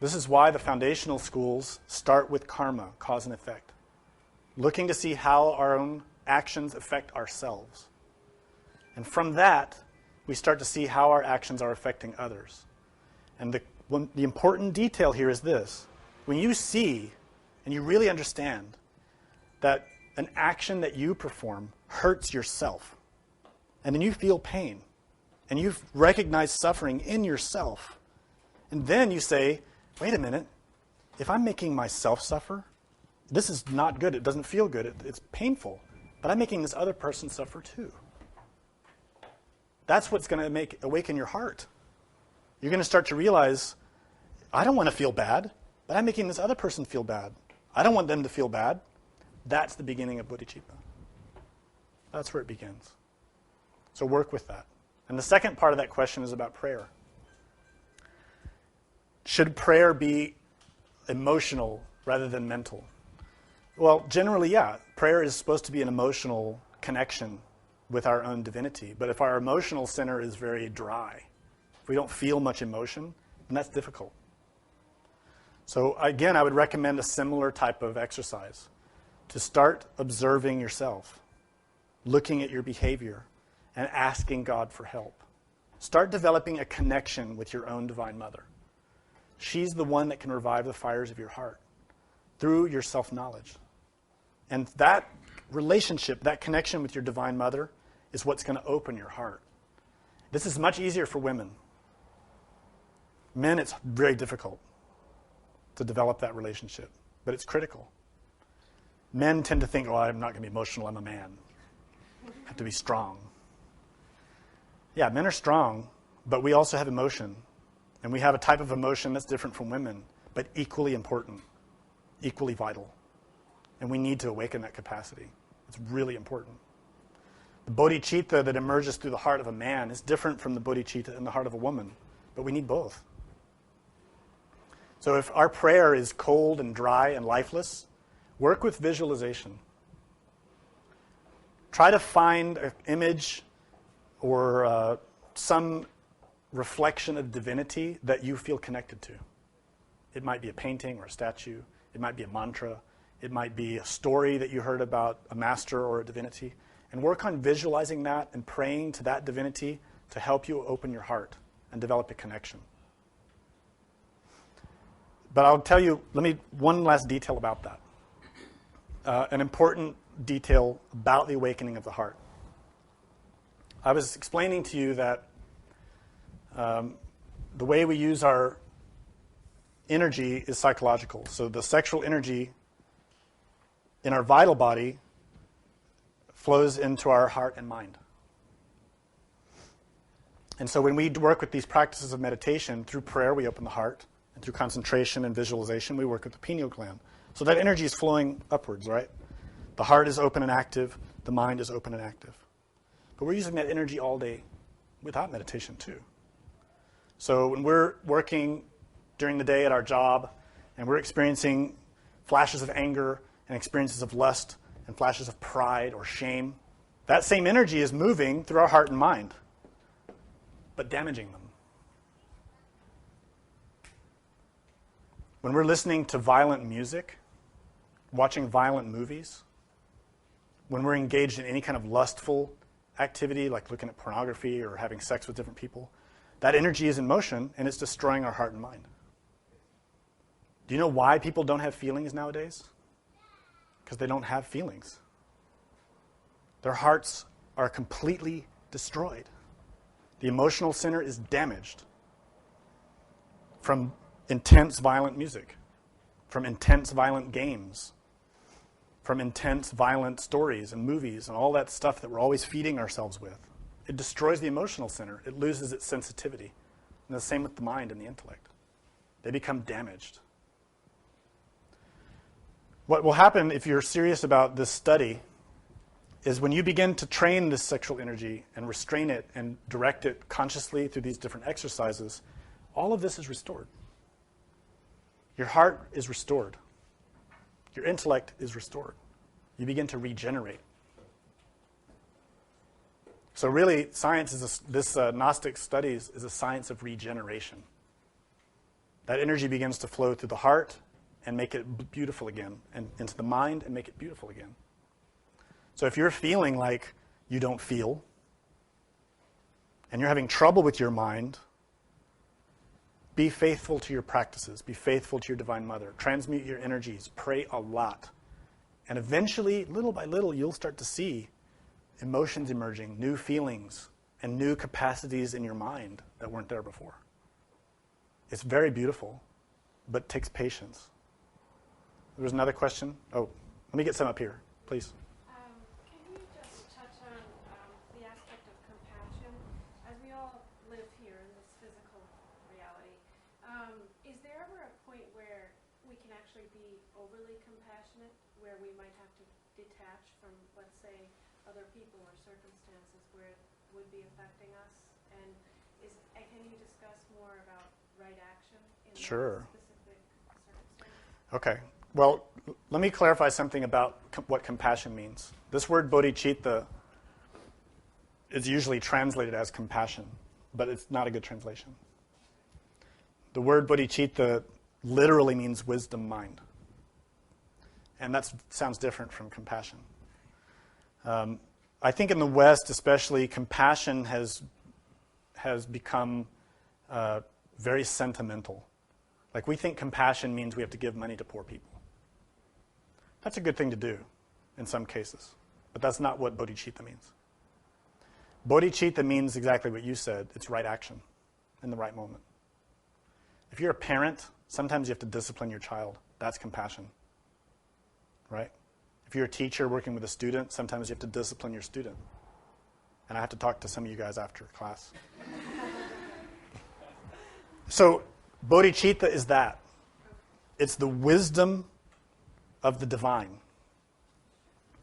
This is why the foundational schools start with karma, cause and effect, looking to see how our own actions affect ourselves. And from that, we start to see how our actions are affecting others. And the important detail here is this. When you see and you really understand that an action that you perform hurts yourself. And then you feel pain. And you recognize suffering in yourself. And then you say, wait a minute, if I'm making myself suffer, this is not good. It doesn't feel good. It's painful. But I'm making this other person suffer too. That's what's going to awaken your heart. You're going to start to realize, I don't want to feel bad, but I'm making this other person feel bad. I don't want them to feel bad. That's the beginning of bodhicitta. That's where it begins. So work with that. And the second part of that question is about prayer. Should prayer be emotional rather than mental? Well, generally, yeah. Prayer is supposed to be an emotional connection with our own divinity. But if our emotional center is very dry, if we don't feel much emotion, then that's difficult. So again, I would recommend a similar type of exercise. To start observing yourself, looking at your behavior, and asking God for help. Start developing a connection with your own Divine Mother. She's the one that can revive the fires of your heart through your self-knowledge. And that relationship, that connection with your Divine Mother is what's going to open your heart. This is much easier for women. Men, it's very difficult to develop that relationship, but it's critical. Men tend to think, oh, I'm not going to be emotional, I'm a man. I have to be strong. Yeah, men are strong, but we also have emotion. And we have a type of emotion that's different from women, but equally important, equally vital. And we need to awaken that capacity. It's really important. The bodhicitta that emerges through the heart of a man is different from the bodhicitta in the heart of a woman, but we need both. So if our prayer is cold and dry and lifeless, work with visualization. Try to find an image or some reflection of divinity that you feel connected to. It might be a painting or a statue. It might be a mantra. It might be a story that you heard about a master or a divinity. And work on visualizing that and praying to that divinity to help you open your heart and develop a connection. But I'll tell you, one last detail about that. An important detail about the awakening of the heart. I was explaining to you that the way we use our energy is psychological. So the sexual energy in our vital body flows into our heart and mind. And so when we work with these practices of meditation, through prayer we open the heart, and through concentration and visualization we work with the pineal gland. So that energy is flowing upwards, right? The heart is open and active, the mind is open and active. But we're using that energy all day without meditation too. So when we're working during the day at our job and we're experiencing flashes of anger and experiences of lust and flashes of pride or shame, that same energy is moving through our heart and mind, but damaging them. When we're listening to violent music, watching violent movies, when we're engaged in any kind of lustful activity, like looking at pornography or having sex with different people, that energy is in motion and it's destroying our heart and mind. Do you know why people don't have feelings nowadays? Because they don't have feelings. Their hearts are completely destroyed. The emotional center is damaged from intense violent music, from intense violent games, from intense violent stories and movies and all that stuff that we're always feeding ourselves with. It destroys the emotional center. It loses its sensitivity. And the same with the mind and the intellect. They become damaged. What will happen if you're serious about this study is when you begin to train this sexual energy and restrain it and direct it consciously through these different exercises, all of this is restored. Your heart is restored. Your intellect is restored. You begin to regenerate. So really, science is this Gnostic studies is a science of regeneration. That energy begins to flow through the heart and make it beautiful again, and into the mind and make it beautiful again. So if you're feeling like you don't feel, and you're having trouble with your mind, be faithful to your practices. Be faithful to your Divine Mother. Transmute your energies. Pray a lot. And eventually, little by little, you'll start to see emotions emerging, new feelings, and new capacities in your mind that weren't there before. It's very beautiful, but it takes patience. There was another question. Oh, let me get some up here, please. Can you just touch on the aspect of compassion? As we all live here in this physical reality, is there ever a point where we can actually be overly compassionate, where we might have to detach from, let's say, other people or circumstances where it would be affecting us? And can you discuss more about right action in Sure. that specific circumstance? Okay. Well, let me clarify something about what compassion means. This word bodhicitta is usually translated as compassion, but it's not a good translation. The word bodhicitta literally means wisdom mind. And that sounds different from compassion. I think in the West, especially, compassion has become very sentimental. Like, we think compassion means we have to give money to poor people. That's a good thing to do in some cases, but that's not what bodhicitta means. Bodhicitta means exactly what you said. It's right action in the right moment. If you're a parent, sometimes you have to discipline your child. That's compassion, right? If you're a teacher working with a student, sometimes you have to discipline your student. And I have to talk to some of you guys after class. So bodhicitta is that. It's the wisdom of the divine.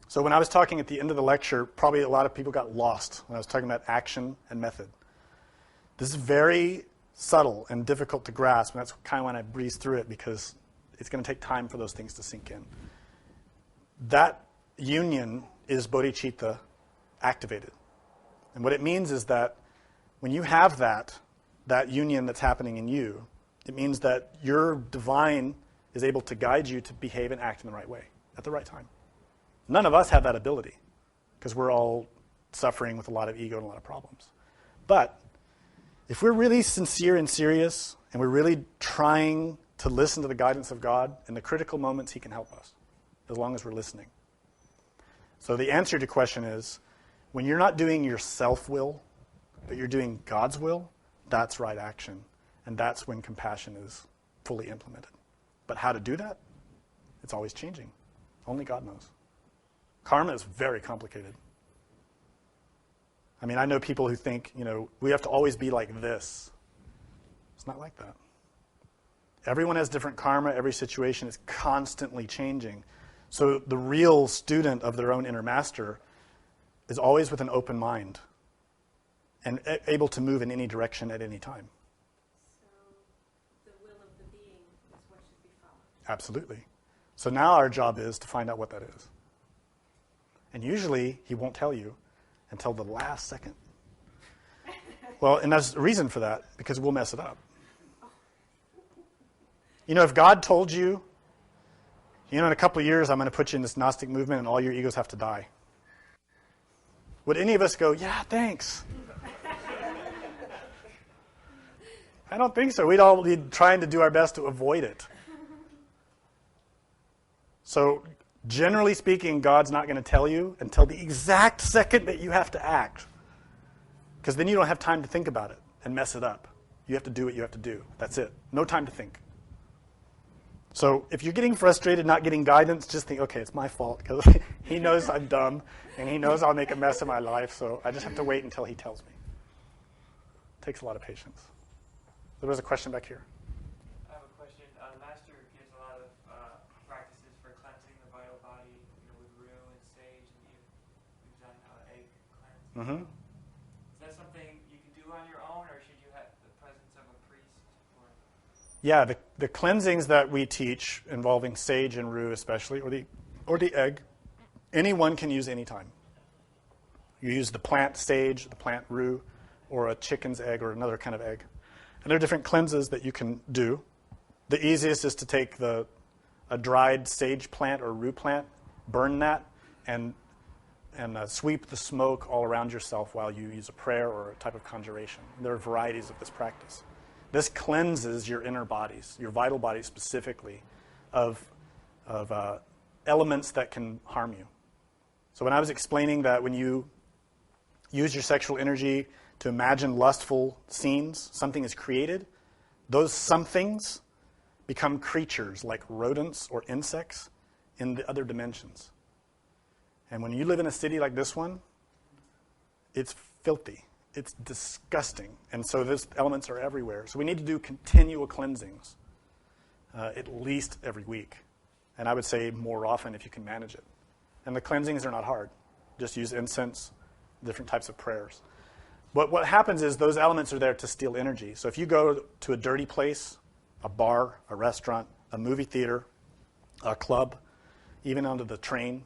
So when I was talking at the end of the lecture, probably a lot of people got lost when I was talking about action and method. This is very subtle and difficult to grasp, and that's kind of when I breeze through it, because it's going to take time for those things to sink in. That union is bodhicitta activated. And what it means is that when you have that union that's happening in you, it means that your divine is able to guide you to behave and act in the right way at the right time. None of us have that ability because we're all suffering with a lot of ego and a lot of problems. But if we're really sincere and serious, and we're really trying to listen to the guidance of God, in the critical moments, He can help us, as long as we're listening. So the answer to your question is, when you're not doing your self-will, but you're doing God's will, that's right action. And that's when compassion is fully implemented. But how to do that? It's always changing. Only God knows. Karma is very complicated. I mean, I know people who think, we have to always be like this. It's not like that. Everyone has different karma. Every situation is constantly changing. So the real student of their own inner master is always with an open mind and able to move in any direction at any time. So the will of the being is what should be followed. Absolutely. So now our job is to find out what that is. And usually He won't tell you until the last second. Well, and there's a reason for that, because we'll mess it up. If God told you, in a couple of years I'm going to put you in this Gnostic movement and all your egos have to die, would any of us go, yeah, thanks? I don't think so. We'd all be trying to do our best to avoid it. So generally speaking, God's not going to tell you until the exact second that you have to act. Because then you don't have time to think about it and mess it up. You have to do what you have to do. That's it. No time to think. So if you're getting frustrated, not getting guidance, just think, okay, it's my fault, because He knows I'm dumb, and He knows I'll make a mess of my life, so I just have to wait until He tells me. It takes a lot of patience. There was a question back here. I have a question. The Master gives a lot of practices for cleansing the vital body, with rue and sage, and you've done egg cleanse. Mm-hmm. Is that something you can do on your own, or should you have the presence of a priest? Yeah, the cleansings that we teach involving sage and rue especially, or the egg, anyone can use anytime. You use the plant sage, the plant rue, or a chicken's egg or another kind of egg. And there are different cleanses that you can do. The easiest is to take a dried sage plant or rue plant, burn that, and sweep the smoke all around yourself while you use a prayer or a type of conjuration. There are varieties of this practice. This cleanses your inner bodies, your vital bodies specifically, of elements that can harm you. So when I was explaining that when you use your sexual energy to imagine lustful scenes, something is created, those somethings become creatures like rodents or insects in the other dimensions. And when you live in a city like this one, it's filthy. It's disgusting. And so those elements are everywhere. So we need to do continual cleansings, at least every week. And I would say more often if you can manage it. And the cleansings are not hard. Just use incense, different types of prayers. But what happens is those elements are there to steal energy. So if you go to a dirty place, a bar, a restaurant, a movie theater, a club, even onto the train,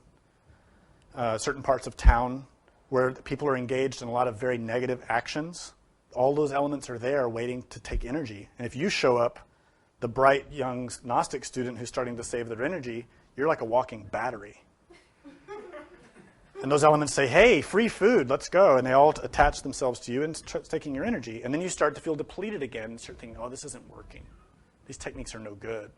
certain parts of town where people are engaged in a lot of very negative actions, all those elements are there waiting to take energy. And if you show up, the bright young Gnostic student who's starting to save their energy, you're like a walking battery. And those elements say, hey, free food, let's go. And they all attach themselves to you and start taking your energy. And then you start to feel depleted again and start thinking, oh, this isn't working. These techniques are no good.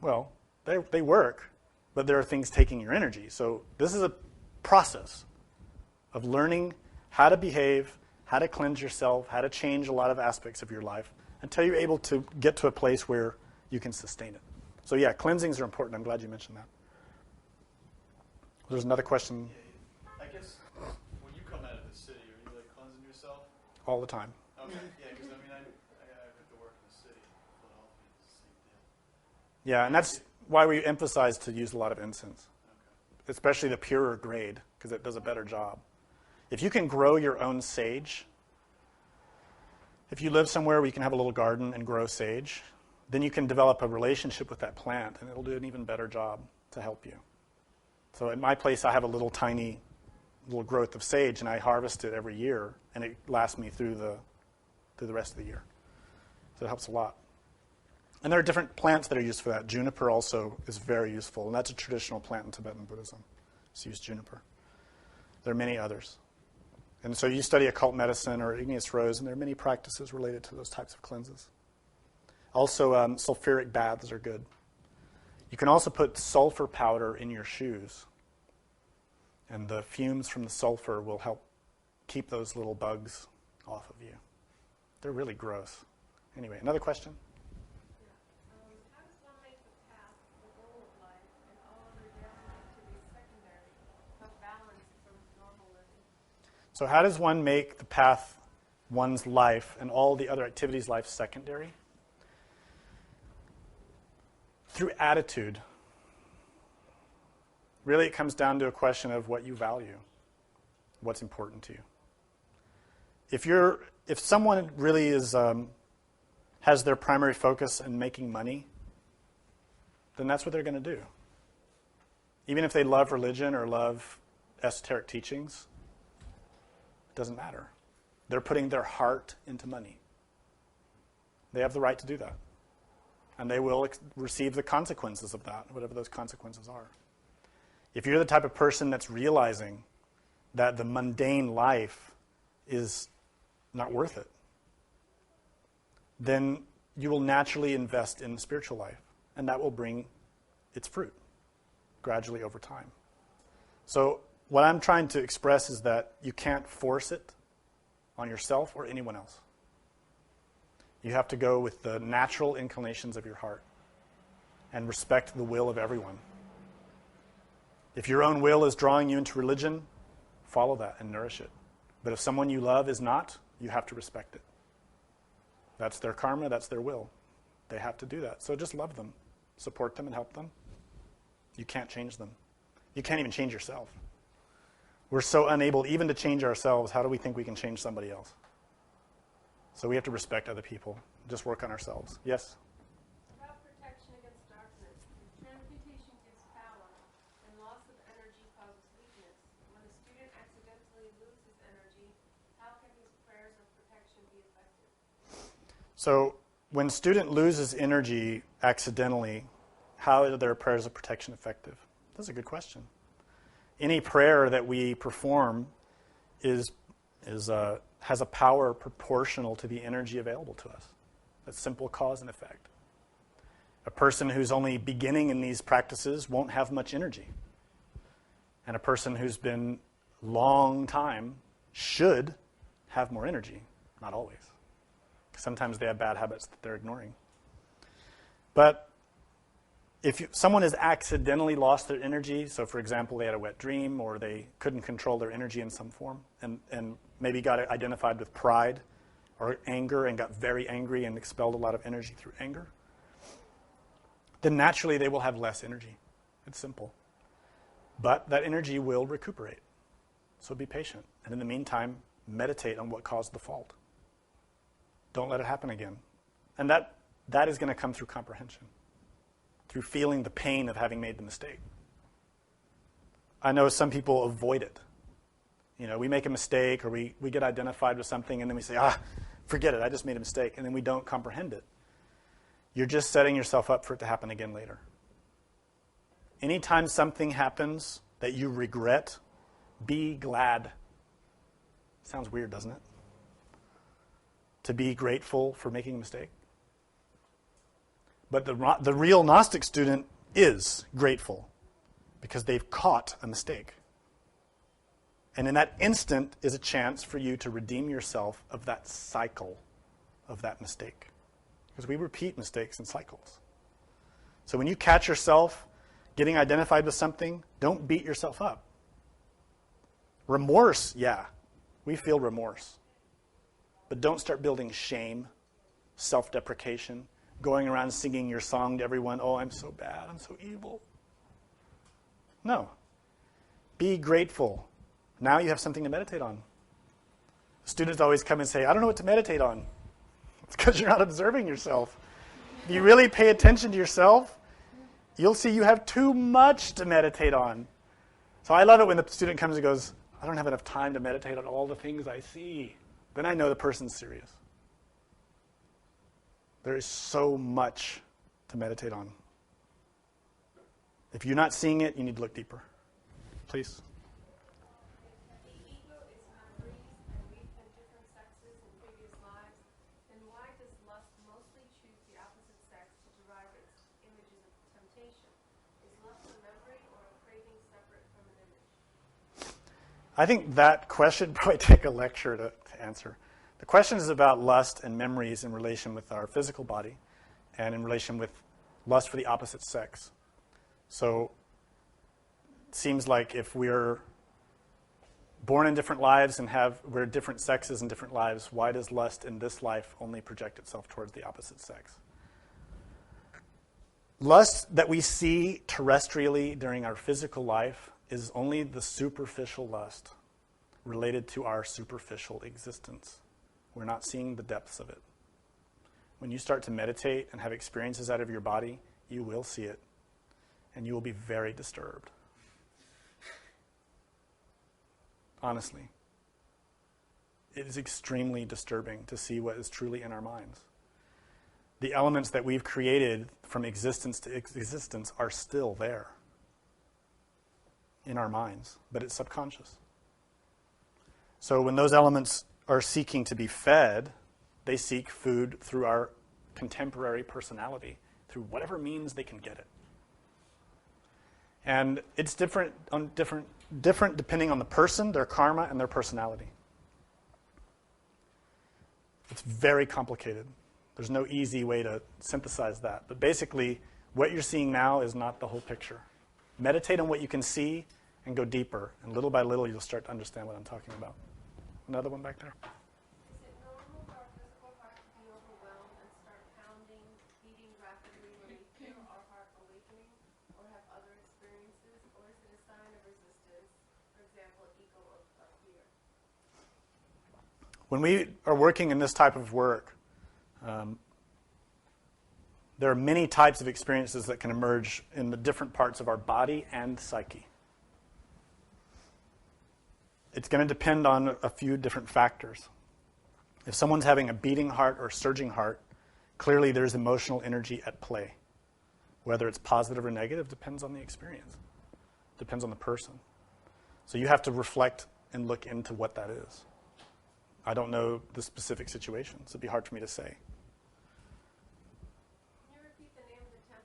Well, they work, but there are things taking your energy. So this is a process of learning how to behave, how to cleanse yourself, how to change a lot of aspects of your life until you're able to get to a place where you can sustain it. So yeah, cleansings are important. I'm glad you mentioned that. There's another question. I guess when you come out of the city, are you like cleansing yourself? All the time. Okay, yeah, because I mean, I went to work in the city, Philadelphia, it's the same deal. Yeah, and that's why we emphasize to use a lot of incense, Okay. especially the purer grade, because it does a better job. If you can grow your own sage, if you live somewhere where you can have a little garden and grow sage, then you can develop a relationship with that plant, and it'll do an even better job to help you. So at my place, I have a little tiny little growth of sage, and I harvest it every year, and it lasts me through the rest of the year. So it helps a lot. And there are different plants that are used for that. Juniper also is very useful, and that's a traditional plant in Tibetan Buddhism. So use juniper. There are many others. And so you study occult medicine or igneous rose, and there are many practices related to those types of cleanses. Also, sulfuric baths are good. You can also put sulfur powder in your shoes, and the fumes from the sulfur will help keep those little bugs off of you. They're really gross. Anyway, another question? How does one make the path the goal of life and all other daily activities secondary, but balance from normal living? So how does one make the path one's life and all the other activities life secondary? Through attitude. Really, it comes down to a question of what you value, what's important to you. If someone really has their primary focus in making money, then that's what they're going to do. Even if they love religion or love esoteric teachings, it doesn't matter. They're putting their heart into money. They have the right to do that. And they will receive the consequences of that, whatever those consequences are. If you're the type of person that's realizing that the mundane life is not worth it, then you will naturally invest in the spiritual life, and that will bring its fruit gradually over time. So what I'm trying to express is that you can't force it on yourself or anyone else. You have to go with the natural inclinations of your heart and respect the will of everyone. If your own will is drawing you into religion, follow that and nourish it. But if someone you love is not, you have to respect it. That's their karma, that's their will. They have to do that. So just love them, support them, and help them. You can't change them. You can't even change yourself. We're so unable even to change ourselves. How do we think we can change somebody else? So we have to respect other people, just work on ourselves. Yes? About protection against darkness, transmutation gives power, and loss of energy causes weakness. When a student accidentally loses energy, how can his prayers of protection be effective? So when a student loses energy accidentally, how are their prayers of protection effective? That's a good question. Any prayer that we perform has a power proportional to the energy available to us. That's simple cause and effect. A person who's only beginning in these practices won't have much energy. And a person who's been long time should have more energy. Not always. Sometimes they have bad habits that they're ignoring. But if someone has accidentally lost their energy, so for example, they had a wet dream or they couldn't control their energy in some form and maybe got identified with pride or anger and got very angry and expelled a lot of energy through anger, then naturally they will have less energy. It's simple. But that energy will recuperate. So be patient. And in the meantime, meditate on what caused the fault. Don't let it happen again. And that is going to come through comprehension, through feeling the pain of having made the mistake. I know some people avoid it. You know, we make a mistake or we get identified with something and then we say, forget it, I just made a mistake. And then we don't comprehend it. You're just setting yourself up for it to happen again later. Anytime something happens that you regret, be glad. Sounds weird, doesn't it? To be grateful for making a mistake. But the real Gnostic student is grateful because they've caught a mistake. And in that instant is a chance for you to redeem yourself of that cycle of that mistake. Because we repeat mistakes in cycles. So when you catch yourself getting identified with something, don't beat yourself up. Remorse, yeah, we feel remorse. But don't start building shame, self-deprecation, going around singing your song to everyone, oh, I'm so bad, I'm so evil. No. Be grateful. Now you have something to meditate on. Students always come and say, I don't know what to meditate on. It's because you're not observing yourself. If you really pay attention to yourself, you'll see you have too much to meditate on. So I love it when the student comes and goes, I don't have enough time to meditate on all the things I see. Then I know the person's serious. There is so much to meditate on. If you're not seeing it, you need to look deeper. Please. The ego is memories, and we've been different sexes in previous lives. Then why does lust mostly choose the opposite sex to derive its images of temptation? Is lust a memory or a craving separate from an image? I think that question probably take a lecture to answer. The question is about lust and memories in relation with our physical body and in relation with lust for the opposite sex. So it seems like if we're born in different lives and we're different sexes in different lives, why does lust in this life only project itself towards the opposite sex? Lust that we see terrestrially during our physical life is only the superficial lust related to our superficial existence. We're not seeing the depths of it. When you start to meditate and have experiences out of your body, you will see it, and you will be very disturbed. Honestly. It is extremely disturbing to see what is truly in our minds. The elements that we've created from existence to existence are still there in our minds, but it's subconscious. So when those elements are seeking to be fed, they seek food through our contemporary personality, through whatever means they can get it. And it's different depending on the person, their karma, and their personality. It's very complicated. There's no easy way to synthesize that. But basically, what you're seeing now is not the whole picture. Meditate on what you can see and go deeper. And little by little, you'll start to understand what I'm talking about. Another one back there. Is it normal for our physical heart to be overwhelmed and start pounding, beating rapidly when we feel our heart awakening or have other experiences? Or is it a sign of resistance, for example, ego or fear? When we are working in this type of work, there are many types of experiences that can emerge in the different parts of our body and psyche. It's going to depend on a few different factors. If someone's having a beating heart or surging heart, clearly there's emotional energy at play. Whether it's positive or negative depends on the experience. Depends on the person. So you have to reflect and look into what that is. I don't know the specific situation, so it'd be hard for me to say. Can you repeat the name of the temple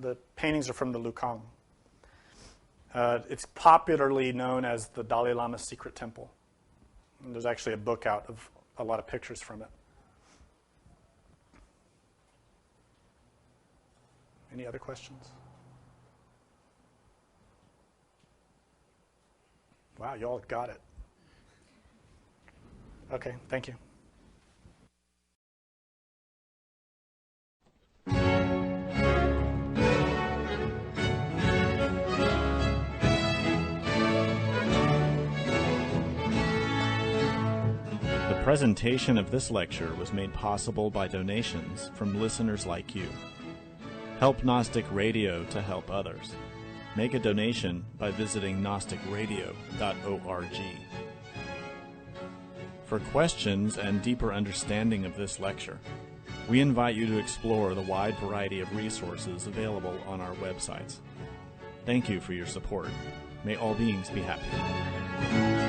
The paintings are from the Lukang. It's popularly known as the Dalai Lama's secret temple. And there's actually a book out of a lot of pictures from it. Any other questions? Wow, you all got it. Okay, thank you. The presentation of this lecture was made possible by donations from listeners like you. Help Gnostic Radio to help others. Make a donation by visiting gnosticradio.org. For questions and deeper understanding of this lecture, we invite you to explore the wide variety of resources available on our websites. Thank you for your support. May all beings be happy.